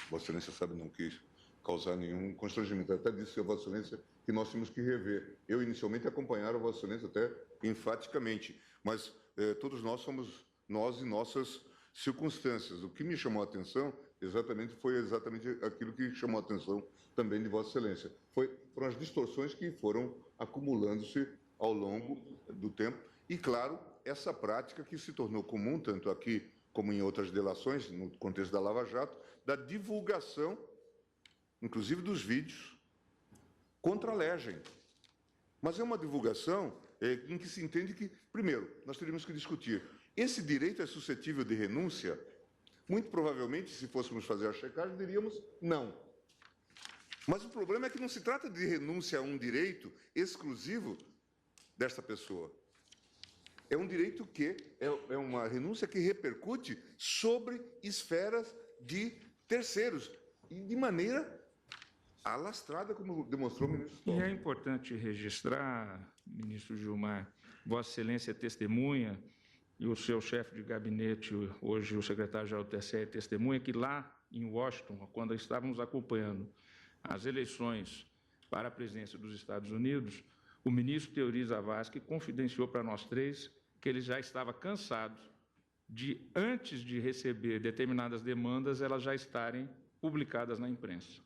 Vossa Excelência sabe, não quis causar nenhum constrangimento. Até disse a Vossa Excelência que nós tínhamos que rever. Eu, inicialmente, acompanhava a Vossa Excelência até enfaticamente, mas todos nós somos nós e nossas circunstâncias. O que me chamou a atenção foi exatamente aquilo que chamou a atenção também de Vossa Excelência. Foram as distorções que foram acumulando-se ao longo do tempo. E, claro, essa prática que se tornou comum, tanto aqui como em outras delações, no contexto da Lava Jato, da divulgação, inclusive dos vídeos, contra a legem. Mas é uma divulgação em que se entende que, primeiro, nós teríamos que discutir, esse direito é suscetível de renúncia? Muito provavelmente, se fôssemos fazer a checagem, diríamos não. Mas o problema é que não se trata de renúncia a um direito exclusivo desta pessoa. é um direito que é uma renúncia que repercute sobre esferas de terceiros, e de maneira alastrada, como demonstrou o ministro E Toffoli. é importante registrar, ministro Gilmar, Vossa Excelência é testemunha, e o seu chefe de gabinete, hoje o secretário-geral do TSE, é testemunha, que lá em Washington, quando estávamos acompanhando as eleições para a presidência dos Estados Unidos, o ministro Teori Zavascki confidenciou para nós três que ele já estava cansado de, antes de receber determinadas demandas, elas já estarem publicadas na imprensa.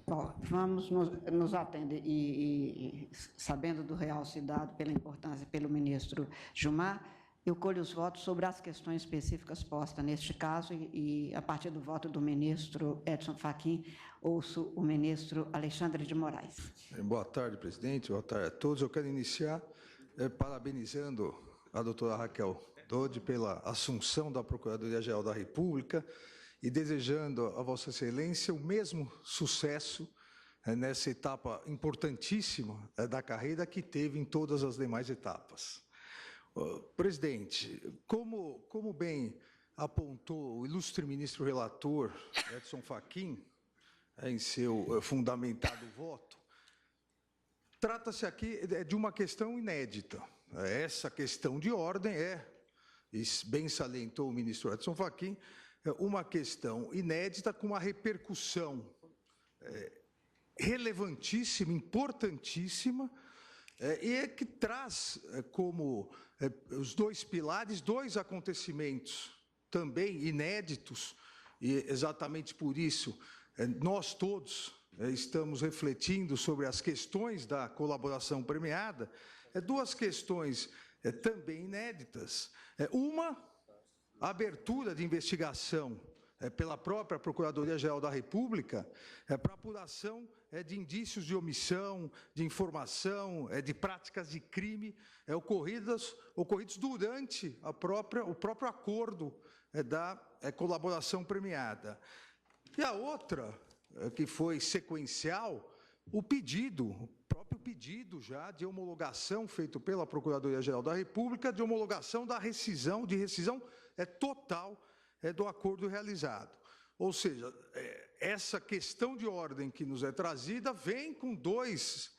Bom, vamos nos atender, e sabendo do realce dado pela importância pelo ministro Gilmar, eu colho os votos sobre as questões específicas postas neste caso e a partir do voto do ministro Edson Fachin, ouço o ministro Alexandre de Moraes. Boa tarde, presidente. Boa tarde a todos. Eu quero iniciar parabenizando a doutora Raquel Dodge pela assunção da Procuradoria-Geral da República e desejando a Vossa Excelência o mesmo sucesso nessa etapa importantíssima da carreira que teve em todas as demais etapas. Presidente, como bem apontou o ilustre ministro relator Edson Fachin em seu fundamentado voto, trata-se aqui de uma questão inédita. Essa questão de ordem e bem salientou o ministro Edson Fachin, uma questão inédita com uma repercussão relevantíssima, importantíssima, e que traz como os dois pilares, dois acontecimentos também inéditos, e exatamente por isso nós todos estamos refletindo sobre as questões da colaboração premiada, duas questões também inéditas. Uma, a abertura de investigação pela própria Procuradoria-Geral da República para apuração de indícios de omissão, de informação, de práticas de crime ocorridos durante o próprio acordo da colaboração premiada. E a outra, que foi sequencial, o próprio pedido já de homologação feito pela Procuradoria-Geral da República, de homologação da rescisão total do acordo realizado. Ou seja, essa questão de ordem que nos é trazida vem com dois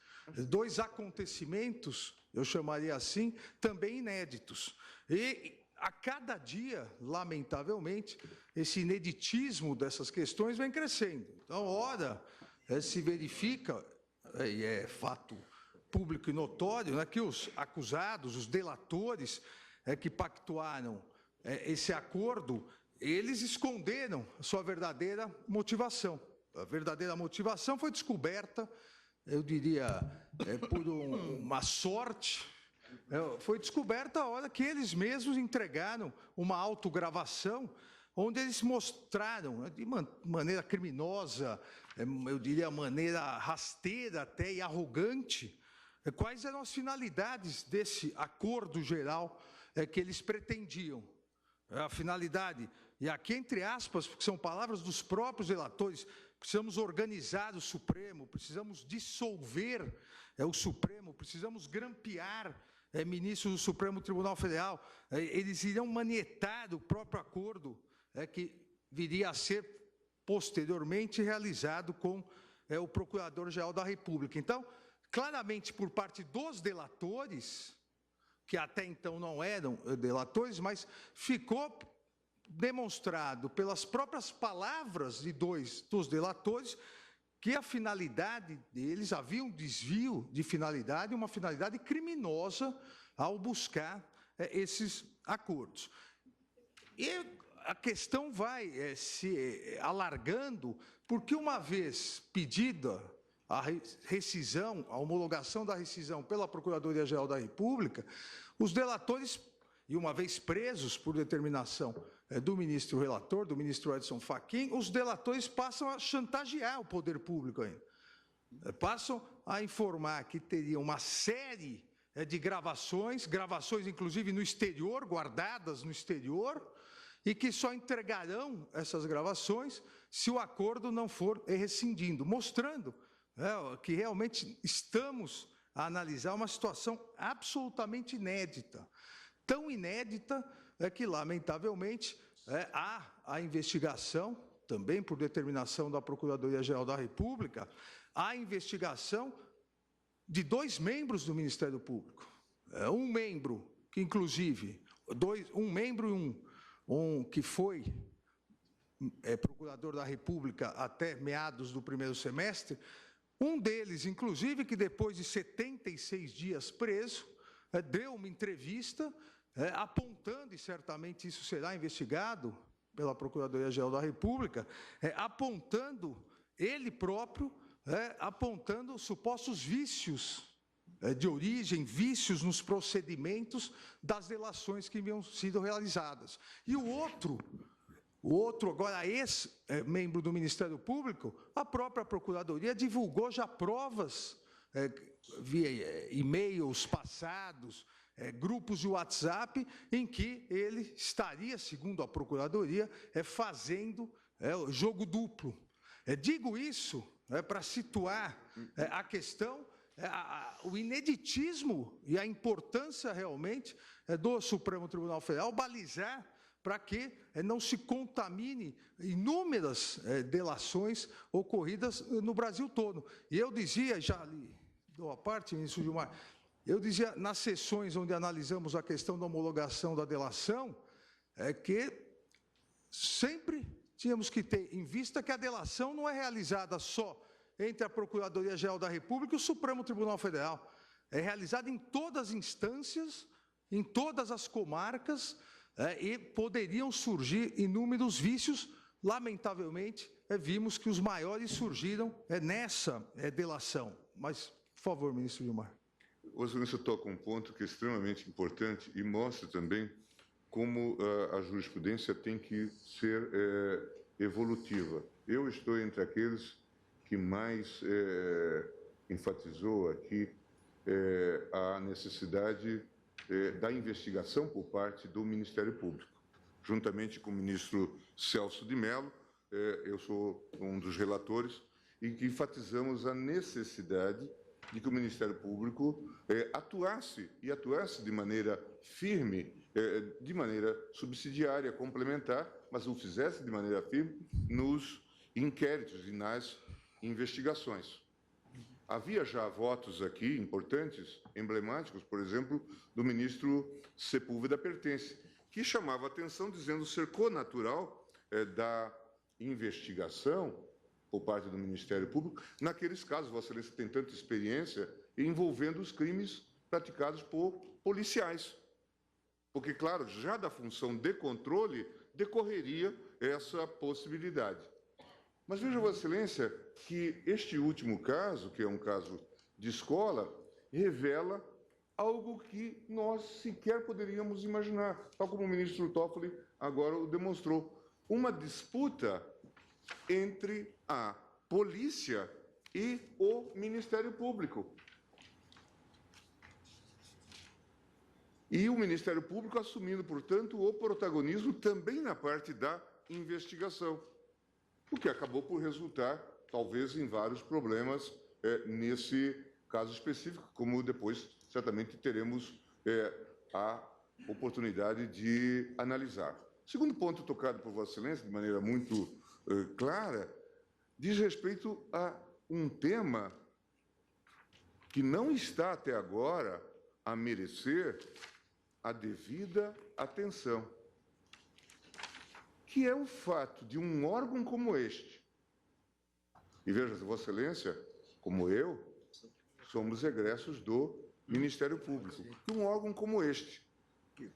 acontecimentos, eu chamaria assim, também inéditos. E a cada dia, lamentavelmente, esse ineditismo dessas questões vem crescendo. Então, ora, se verifica, e é fato público e notório, que os acusados, os delatores que pactuaram esse acordo, eles esconderam a sua verdadeira motivação. A verdadeira motivação foi descoberta, eu diria, por uma sorte, foi descoberta a hora que eles mesmos entregaram uma autogravação, onde eles mostraram, de maneira criminosa, eu diria, maneira rasteira até e arrogante, quais eram as finalidades desse acordo geral que eles pretendiam. A finalidade, e aqui entre aspas, porque são palavras dos próprios relatores, precisamos organizar o Supremo, precisamos dissolver o Supremo, precisamos grampear ministros do Supremo Tribunal Federal, eles irão manietar o próprio acordo que viria a ser posteriormente realizado com o Procurador-Geral da República. Então, claramente por parte dos delatores, que até então não eram delatores, mas ficou demonstrado pelas próprias palavras de dois dos delatores que a finalidade deles, havia um desvio de finalidade, uma finalidade criminosa ao buscar esses acordos. E a questão vai se alargando, porque uma vez pedida a rescisão, a homologação da rescisão pela Procuradoria-Geral da República, os delatores, e uma vez presos por determinação do ministro relator, do ministro Edson Fachin, os delatores passam a chantagear o poder público ainda. Passam a informar que teriam uma série de gravações inclusive no exterior, guardadas no exterior, e que só entregarão essas gravações se o acordo não for rescindido, mostrando que realmente estamos a analisar uma situação absolutamente inédita. tão inédita que, lamentavelmente, há a investigação, também por determinação da Procuradoria-Geral da República, a investigação de 2 membros do Ministério Público. Um membro que, inclusive, um membro e um que foi procurador da República até meados do primeiro semestre, um deles, inclusive, que depois de 76 dias preso, deu uma entrevista apontando, e certamente isso será investigado pela Procuradoria-Geral da República, apontando, ele próprio, apontando supostos vícios de origem, vícios nos procedimentos das delações que haviam sido realizadas. E o outro, agora ex-membro do Ministério Público, a própria Procuradoria divulgou já provas via e-mails passados, grupos de WhatsApp, em que ele estaria, segundo a Procuradoria, fazendo jogo duplo. Digo isso para situar a questão, o ineditismo e a importância realmente do Supremo Tribunal Federal balizar para que não se contamine inúmeras delações ocorridas no Brasil todo. E eu dizia, já lhe dou a parte, ministro Gilmar, eu dizia nas sessões onde analisamos a questão da homologação da delação, que sempre tínhamos que ter em vista que a delação não é realizada só entre a Procuradoria-Geral da República e o Supremo Tribunal Federal. É realizada em todas as instâncias, em todas as comarcas, e poderiam surgir inúmeros vícios. Lamentavelmente, vimos que os maiores surgiram nessa delação. Mas, por favor, ministro Gilmar. O excelência toca um ponto que é extremamente importante e mostra também como a jurisprudência tem que ser evolutiva. Eu estou entre aqueles que mais enfatizou aqui a necessidade da investigação por parte do Ministério Público. Juntamente com o ministro Celso de Mello, eu sou um dos relatores, e que enfatizamos a necessidade de que o Ministério Público atuasse de maneira firme, de maneira subsidiária, complementar, mas o fizesse de maneira firme nos inquéritos e nas investigações. Havia já votos aqui importantes, emblemáticos, por exemplo, do ministro Sepúlveda Pertence, que chamava a atenção dizendo ser connatural da investigação por parte do Ministério Público, naqueles casos, Vossa Excelência tem tanta experiência, envolvendo os crimes praticados por policiais. Porque, claro, já da função de controle decorreria essa possibilidade. Mas veja, Vossa Excelência, que este último caso, que é um caso de escola, revela algo que nós sequer poderíamos imaginar, tal como o ministro Toffoli agora o demonstrou. Uma disputa entre a polícia e o Ministério Público. E o Ministério Público assumindo, portanto, o protagonismo também na parte da investigação, o que acabou por resultar, talvez, em vários problemas nesse caso específico, como depois, certamente, teremos a oportunidade de analisar. O segundo ponto tocado por Vossa Excelência, de maneira muito clara, diz respeito a um tema que não está até agora a merecer a devida atenção, que é o fato de um órgão como este, e veja, Vossa Excelência, como eu, somos egressos do Ministério Público, que um órgão como este,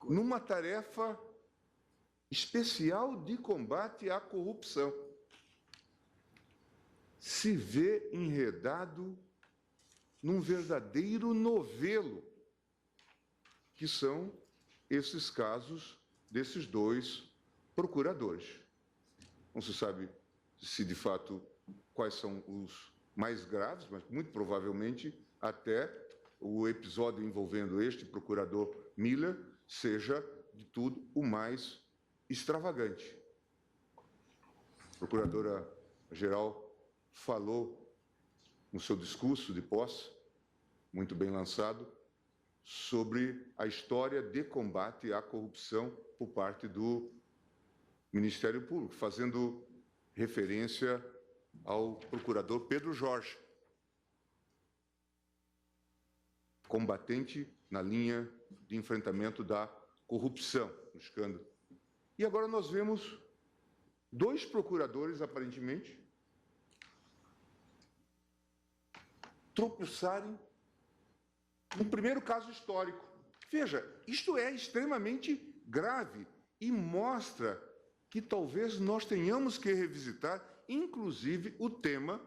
numa tarefa especial de combate à corrupção, se vê enredado num verdadeiro novelo, que são esses casos desses 2 procuradores. Não se sabe se, de fato, quais são os mais graves, mas muito provavelmente até o episódio envolvendo este procurador Miller seja, de tudo, o mais extravagante. A Procuradora-Geral falou no seu discurso de posse, muito bem lançado, sobre a história de combate à corrupção por parte do Ministério Público, fazendo referência ao procurador Pedro Jorge, combatente na linha de enfrentamento da corrupção, no escândalo. E agora nós vemos 2 procuradores, aparentemente, tropeçarem no primeiro caso histórico. Veja, isto é extremamente grave e mostra que talvez nós tenhamos que revisitar, inclusive, o tema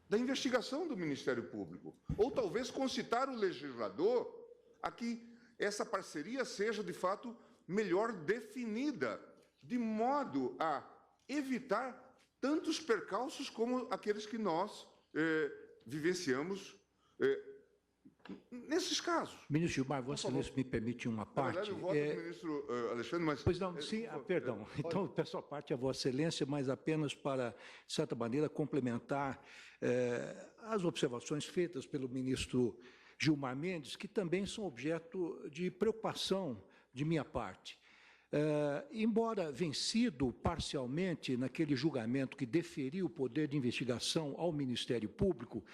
da investigação do Ministério Público. Ou talvez concitar o legislador a que essa parceria seja, de fato, melhor definida, de modo a evitar tantos percalços como aqueles que nós vivenciamos nesses casos. Ministro Gilmar, Vossa Excelência me permite uma parte. Na verdade, eu voto do ministro Alexandre, mas... Pois não, sim, perdão. Então, peço a parte a Vossa Excelência, mas apenas para, de certa maneira, complementar as observações feitas pelo ministro Gilmar Mendes, que também são objeto de preocupação de minha parte. Embora vencido parcialmente naquele julgamento que deferiu o poder de investigação ao Ministério Público,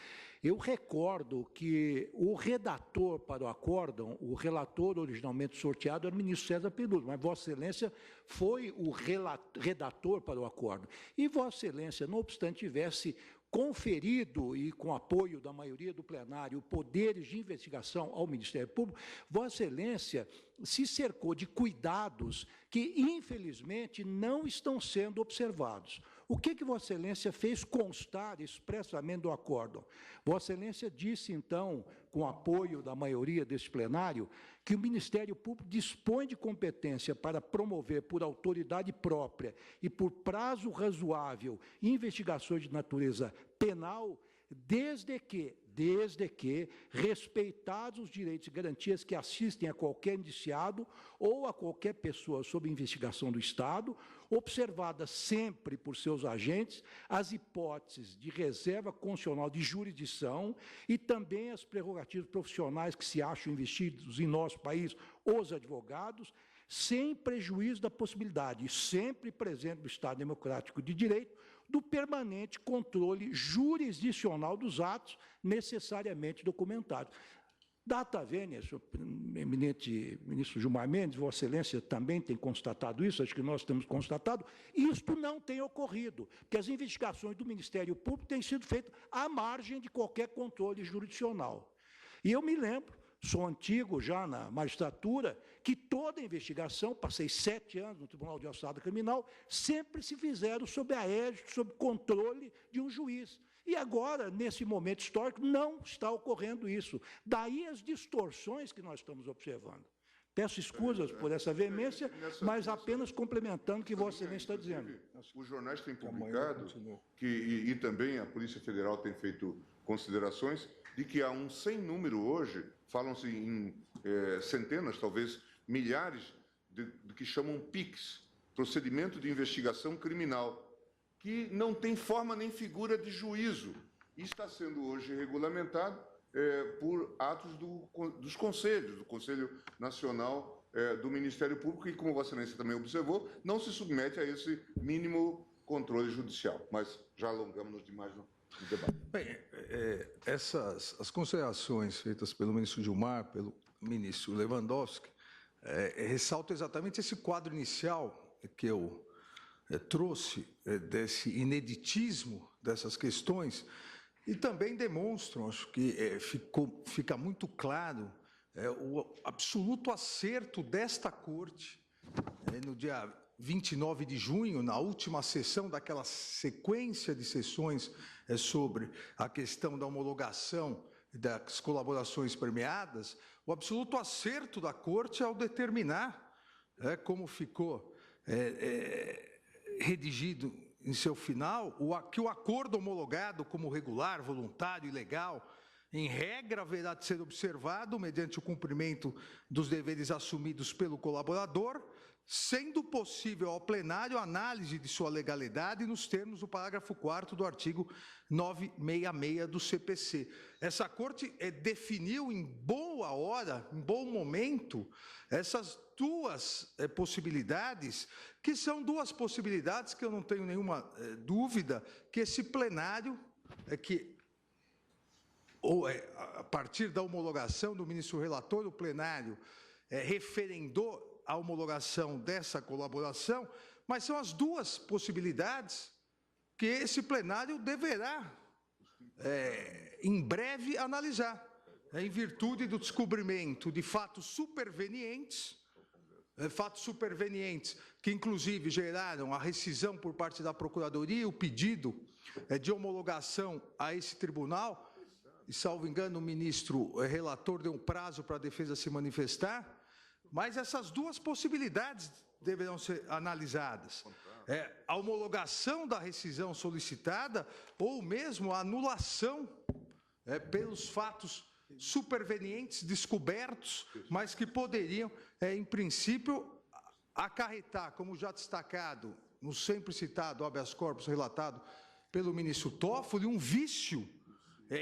eu recordo que o redator para o acórdão, o relator originalmente sorteado era o ministro César Peluso, mas Vossa Excelência foi o redator para o acórdão. E Vossa Excelência, não obstante tivesse conferido, e com apoio da maioria do plenário, poderes de investigação ao Ministério Público, Vossa Excelência se cercou de cuidados que, infelizmente, não estão sendo observados. O que Vossa Excelência fez constar expressamente do acórdão? Vossa Excelência disse, então, com apoio da maioria deste plenário, que o Ministério Público dispõe de competência para promover por autoridade própria e por prazo razoável investigações de natureza penal, desde que, respeitados os direitos e garantias que assistem a qualquer indiciado ou a qualquer pessoa sob investigação do Estado, observadas sempre por seus agentes as hipóteses de reserva constitucional de jurisdição e também as prerrogativas profissionais que se acham investidos em nosso país, os advogados, sem prejuízo da possibilidade, sempre presente no Estado Democrático de Direito, do permanente controle jurisdicional dos atos necessariamente documentados. Data vênia, senhor eminente ministro Gilmar Mendes, Vossa Excelência também tem constatado isso, acho que nós temos constatado, isto não tem ocorrido, porque as investigações do Ministério Público têm sido feitas à margem de qualquer controle jurisdicional. E eu me lembro, sou antigo já na magistratura, que toda investigação, passei 7 anos no Tribunal de Alçada Criminal, sempre se fizeram sob a égide, sob controle de um juiz. E agora, nesse momento histórico, não está ocorrendo isso. Daí as distorções que nós estamos observando. Peço escusas por essa veemência, mas apenas complementando o que Vossa Excelência está dizendo. Os jornais têm publicado, e também a Polícia Federal tem feito considerações, de que há um sem número hoje, falam-se em centenas, talvez milhares, de que chamam PICs, Procedimento de Investigação Criminal, que não tem forma nem figura de juízo, e está sendo hoje regulamentado por atos dos conselhos, do Conselho Nacional do Ministério Público, e, como Vossa Excelência também observou, não se submete a esse mínimo controle judicial. Mas já alongamos-nos demais no debate. Bem, as considerações feitas pelo ministro Gilmar, pelo ministro Lewandowski, ressaltam exatamente esse quadro inicial que eu trouxe, desse ineditismo dessas questões, e também demonstram, acho que fica muito claro, o absoluto acerto desta Corte, no dia 29 de junho, na última sessão daquela sequência de sessões sobre a questão da homologação das colaborações premiadas, o absoluto acerto da Corte ao determinar como ficou redigido em seu final, que o acordo homologado como regular, voluntário e legal, em regra, haverá de ser observado mediante o cumprimento dos deveres assumidos pelo colaborador, sendo possível ao plenário análise de sua legalidade nos termos do parágrafo 4º do artigo 966 do CPC. Essa Corte definiu em boa hora, em bom momento, essas duas possibilidades, que são duas possibilidades que eu não tenho nenhuma dúvida que esse plenário, a partir da homologação do ministro relator, o plenário referendou a homologação dessa colaboração, mas são as duas possibilidades que esse plenário deverá, em breve, analisar, em virtude do descobrimento de fatos supervenientes, que, inclusive, geraram a rescisão por parte da Procuradoria, o pedido de homologação a esse tribunal, e, salvo engano, o ministro relator deu um prazo para a defesa se manifestar, mas essas duas possibilidades deverão ser analisadas. A homologação da rescisão solicitada ou mesmo a anulação pelos fatos supervenientes descobertos, mas que poderiam, em princípio, acarretar, como já destacado no sempre citado habeas corpus relatado pelo ministro Toffoli, um vício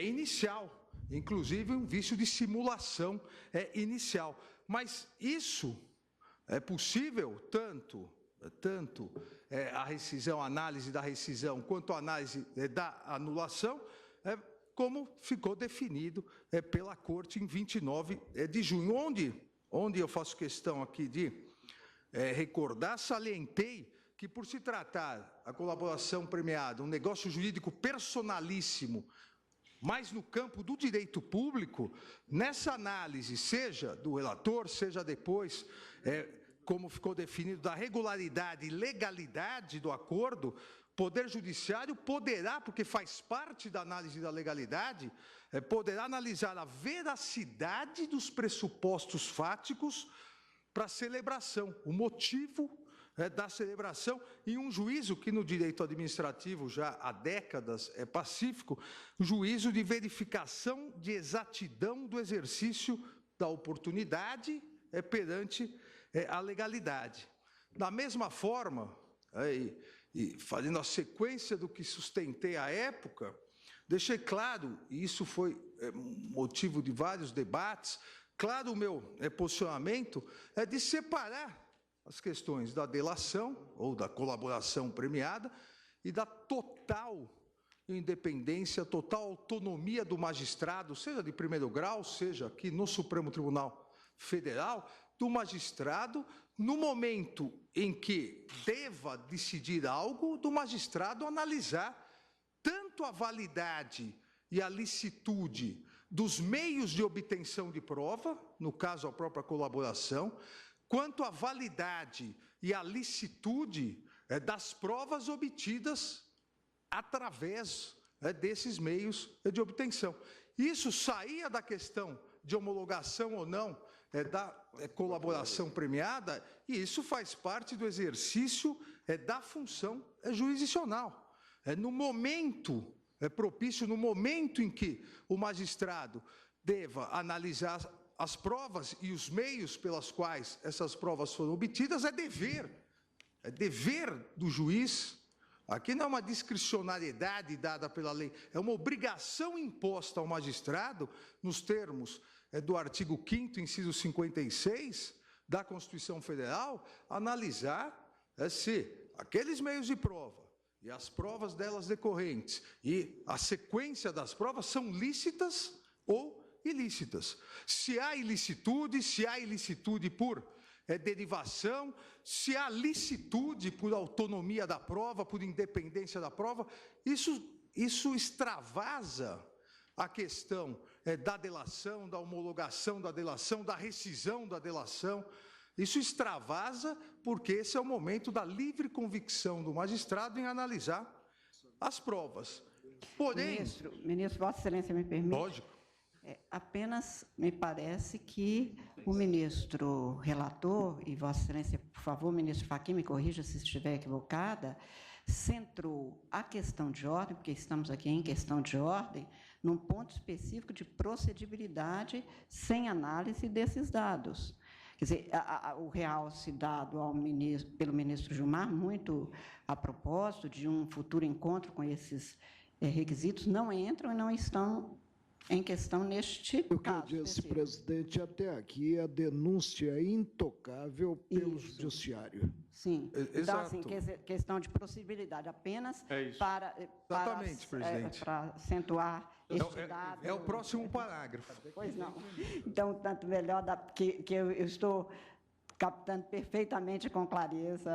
inicial, inclusive um vício de simulação inicial. Mas isso é possível, tanto a rescisão, a análise da rescisão, quanto a análise da anulação, como ficou definido pela Corte em 29 de junho, onde eu faço questão aqui de recordar, salientei que, por se tratar a colaboração premiada, um negócio jurídico personalíssimo, mas no campo do direito público, nessa análise, seja do relator, seja depois, como ficou definido, da regularidade e legalidade do acordo, o Poder Judiciário poderá, porque faz parte da análise da legalidade, poderá analisar a veracidade dos pressupostos fáticos para a celebração, o motivo da celebração, e um juízo que no direito administrativo já há décadas é pacífico, juízo de verificação de exatidão do exercício da oportunidade perante a legalidade. Da mesma forma, e fazendo a sequência do que sustentei à época, deixei claro, e isso foi motivo de vários debates, claro o meu posicionamento de separar as questões da delação ou da colaboração premiada e da total independência, total autonomia do magistrado, seja de primeiro grau, seja aqui no Supremo Tribunal Federal, do magistrado, no momento em que deva decidir algo, do magistrado analisar tanto a validade e a licitude dos meios de obtenção de prova, no caso a própria colaboração, quanto à validade e à licitude das provas obtidas através desses meios de obtenção. Isso saía da questão de homologação ou não da colaboração premiada, e isso faz parte do exercício da função jurisdicional. No momento propício, no momento em que o magistrado deva analisar as provas e os meios pelas quais essas provas foram obtidas, é dever do juiz. Aqui não é uma discricionariedade dada pela lei, é uma obrigação imposta ao magistrado, nos termos do artigo 5º, inciso 56 da Constituição Federal, analisar se aqueles meios de prova e as provas delas decorrentes e a sequência das provas são lícitas ou ilícitas. Se há ilicitude por derivação, se há licitude por autonomia da prova, por independência da prova, isso extravasa a questão da delação, da homologação da delação, da rescisão da delação. Isso extravasa porque esse é o momento da livre convicção do magistrado em analisar as provas. Porém... Ministro, Vossa Excelência me permite? Lógico. Apenas me parece que o ministro relator, e Vossa Excelência, por favor, ministro Fachin, me corrija se estiver equivocada, centrou a questão de ordem, porque estamos aqui em questão de ordem, num ponto específico de procedibilidade sem análise desses dados. Quer dizer, o realce dado pelo ministro Gilmar, muito a propósito de um futuro encontro com esses requisitos, não entram e não estão em questão neste caso. O que eu disse, presidente, até aqui a denúncia é intocável pelo judiciário. Sim. Então, Exato. assim, questão de possibilidade apenas para presidente. para acentuar este dado. É o próximo parágrafo. Pois não. Então, tanto melhor que eu estou captando perfeitamente com clareza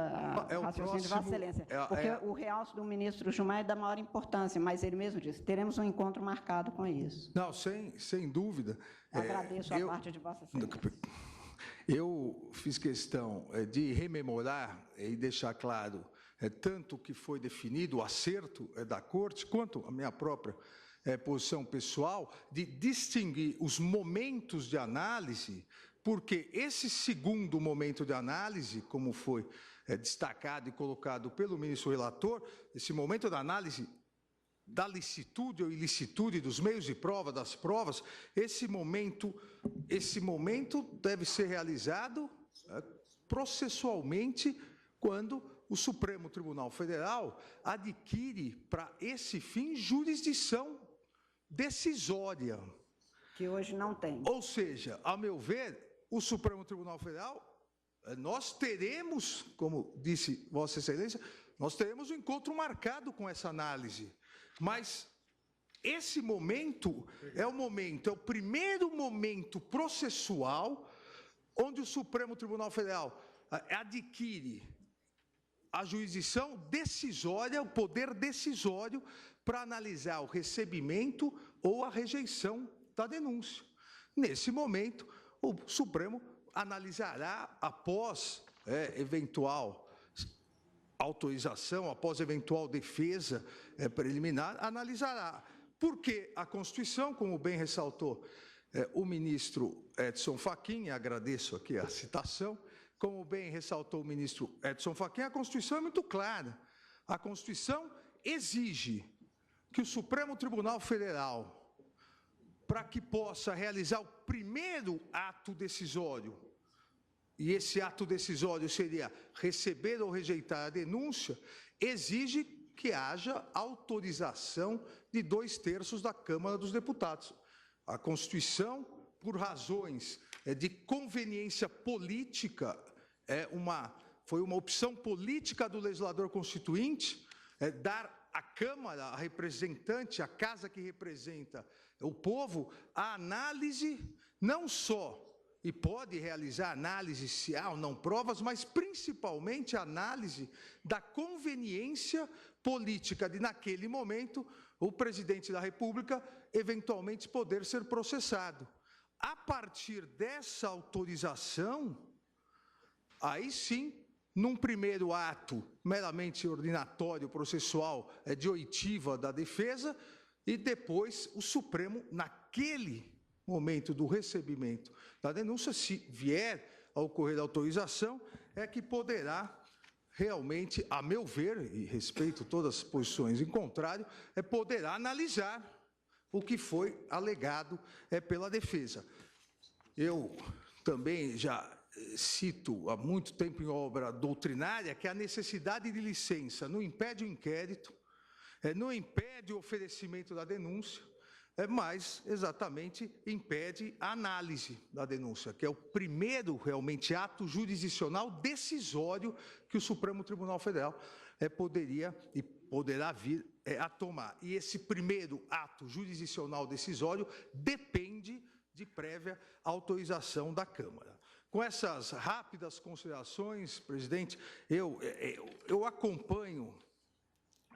o raciocínio de Vossa Excelência. Porque o realce do ministro Gilmar é da maior importância, mas ele mesmo disse, teremos um encontro marcado com isso. Não, sem dúvida. Agradeço a parte de Vossa Excelência. Eu fiz questão de rememorar e deixar claro tanto o que foi definido, o acerto da Corte, quanto a minha própria posição pessoal, de distinguir os momentos de análise, porque esse segundo momento de análise, como foi destacado e colocado pelo ministro relator, esse momento da análise da licitude ou ilicitude dos meios de prova, das provas, esse momento deve ser realizado processualmente quando o Supremo Tribunal Federal adquire para esse fim jurisdição decisória. Que hoje não tem. Ou seja, a meu ver, o Supremo Tribunal Federal, nós teremos, como disse Vossa Excelência, nós teremos um encontro marcado com essa análise. Mas esse momento é o primeiro momento processual onde o Supremo Tribunal Federal adquire a jurisdição decisória, o poder decisório, para analisar o recebimento ou a rejeição da denúncia. Nesse momento, o Supremo analisará, após eventual autorização, após eventual defesa preliminar, analisará. Porque a Constituição, como bem ressaltou o ministro Edson Fachin, e agradeço aqui a citação, como bem ressaltou o ministro Edson Fachin, a Constituição é muito clara. A Constituição exige que o Supremo Tribunal Federal, para que possa realizar o primeiro ato decisório, e esse ato decisório seria receber ou rejeitar a denúncia, exige que haja autorização de 2/3 da Câmara dos Deputados. A Constituição, por razões de conveniência política, foi uma opção política do legislador constituinte, dar à Câmara, a representante, a casa que representa o povo, a análise, não só, e pode realizar análise se há ou não provas, mas principalmente a análise da conveniência política de, naquele momento, o presidente da República eventualmente poder ser processado. A partir dessa autorização, aí sim, num primeiro ato meramente ordinatório, processual, de oitiva da defesa, e depois o Supremo, naquele momento do recebimento da denúncia, se vier a ocorrer a autorização, é que poderá realmente, a meu ver, e respeito todas as posições em contrário, poderá analisar o que foi alegado pela defesa. Eu também já cito há muito tempo em obra doutrinária que a necessidade de licença não impede o inquérito, não impede o oferecimento da denúncia, mas exatamente impede a análise da denúncia, que é o primeiro realmente ato jurisdicional decisório que o Supremo Tribunal Federal poderia e poderá vir a tomar. E esse primeiro ato jurisdicional decisório depende de prévia autorização da Câmara. Com essas rápidas considerações, presidente, eu acompanho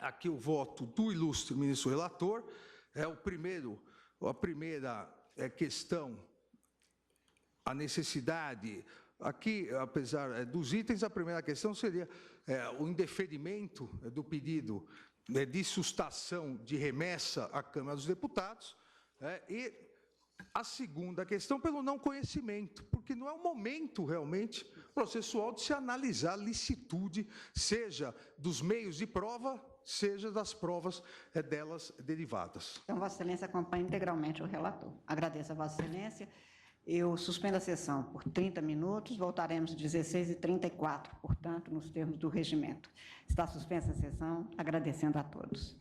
aqui o voto do ilustre ministro relator. A primeira questão, a necessidade, aqui, apesar dos itens, a primeira questão seria o indeferimento do pedido de sustação de remessa à Câmara dos Deputados, e a segunda questão pelo não conhecimento, porque não é o momento realmente processual de se analisar a licitude, seja dos meios de prova, seja das provas delas derivadas. Então, Vossa Excelência acompanha integralmente o relator. Agradeço a Vossa Excelência. Eu suspendo a sessão por 30 minutos, voltaremos às 16h34, portanto, nos termos do regimento. Está suspensa a sessão, agradecendo a todos.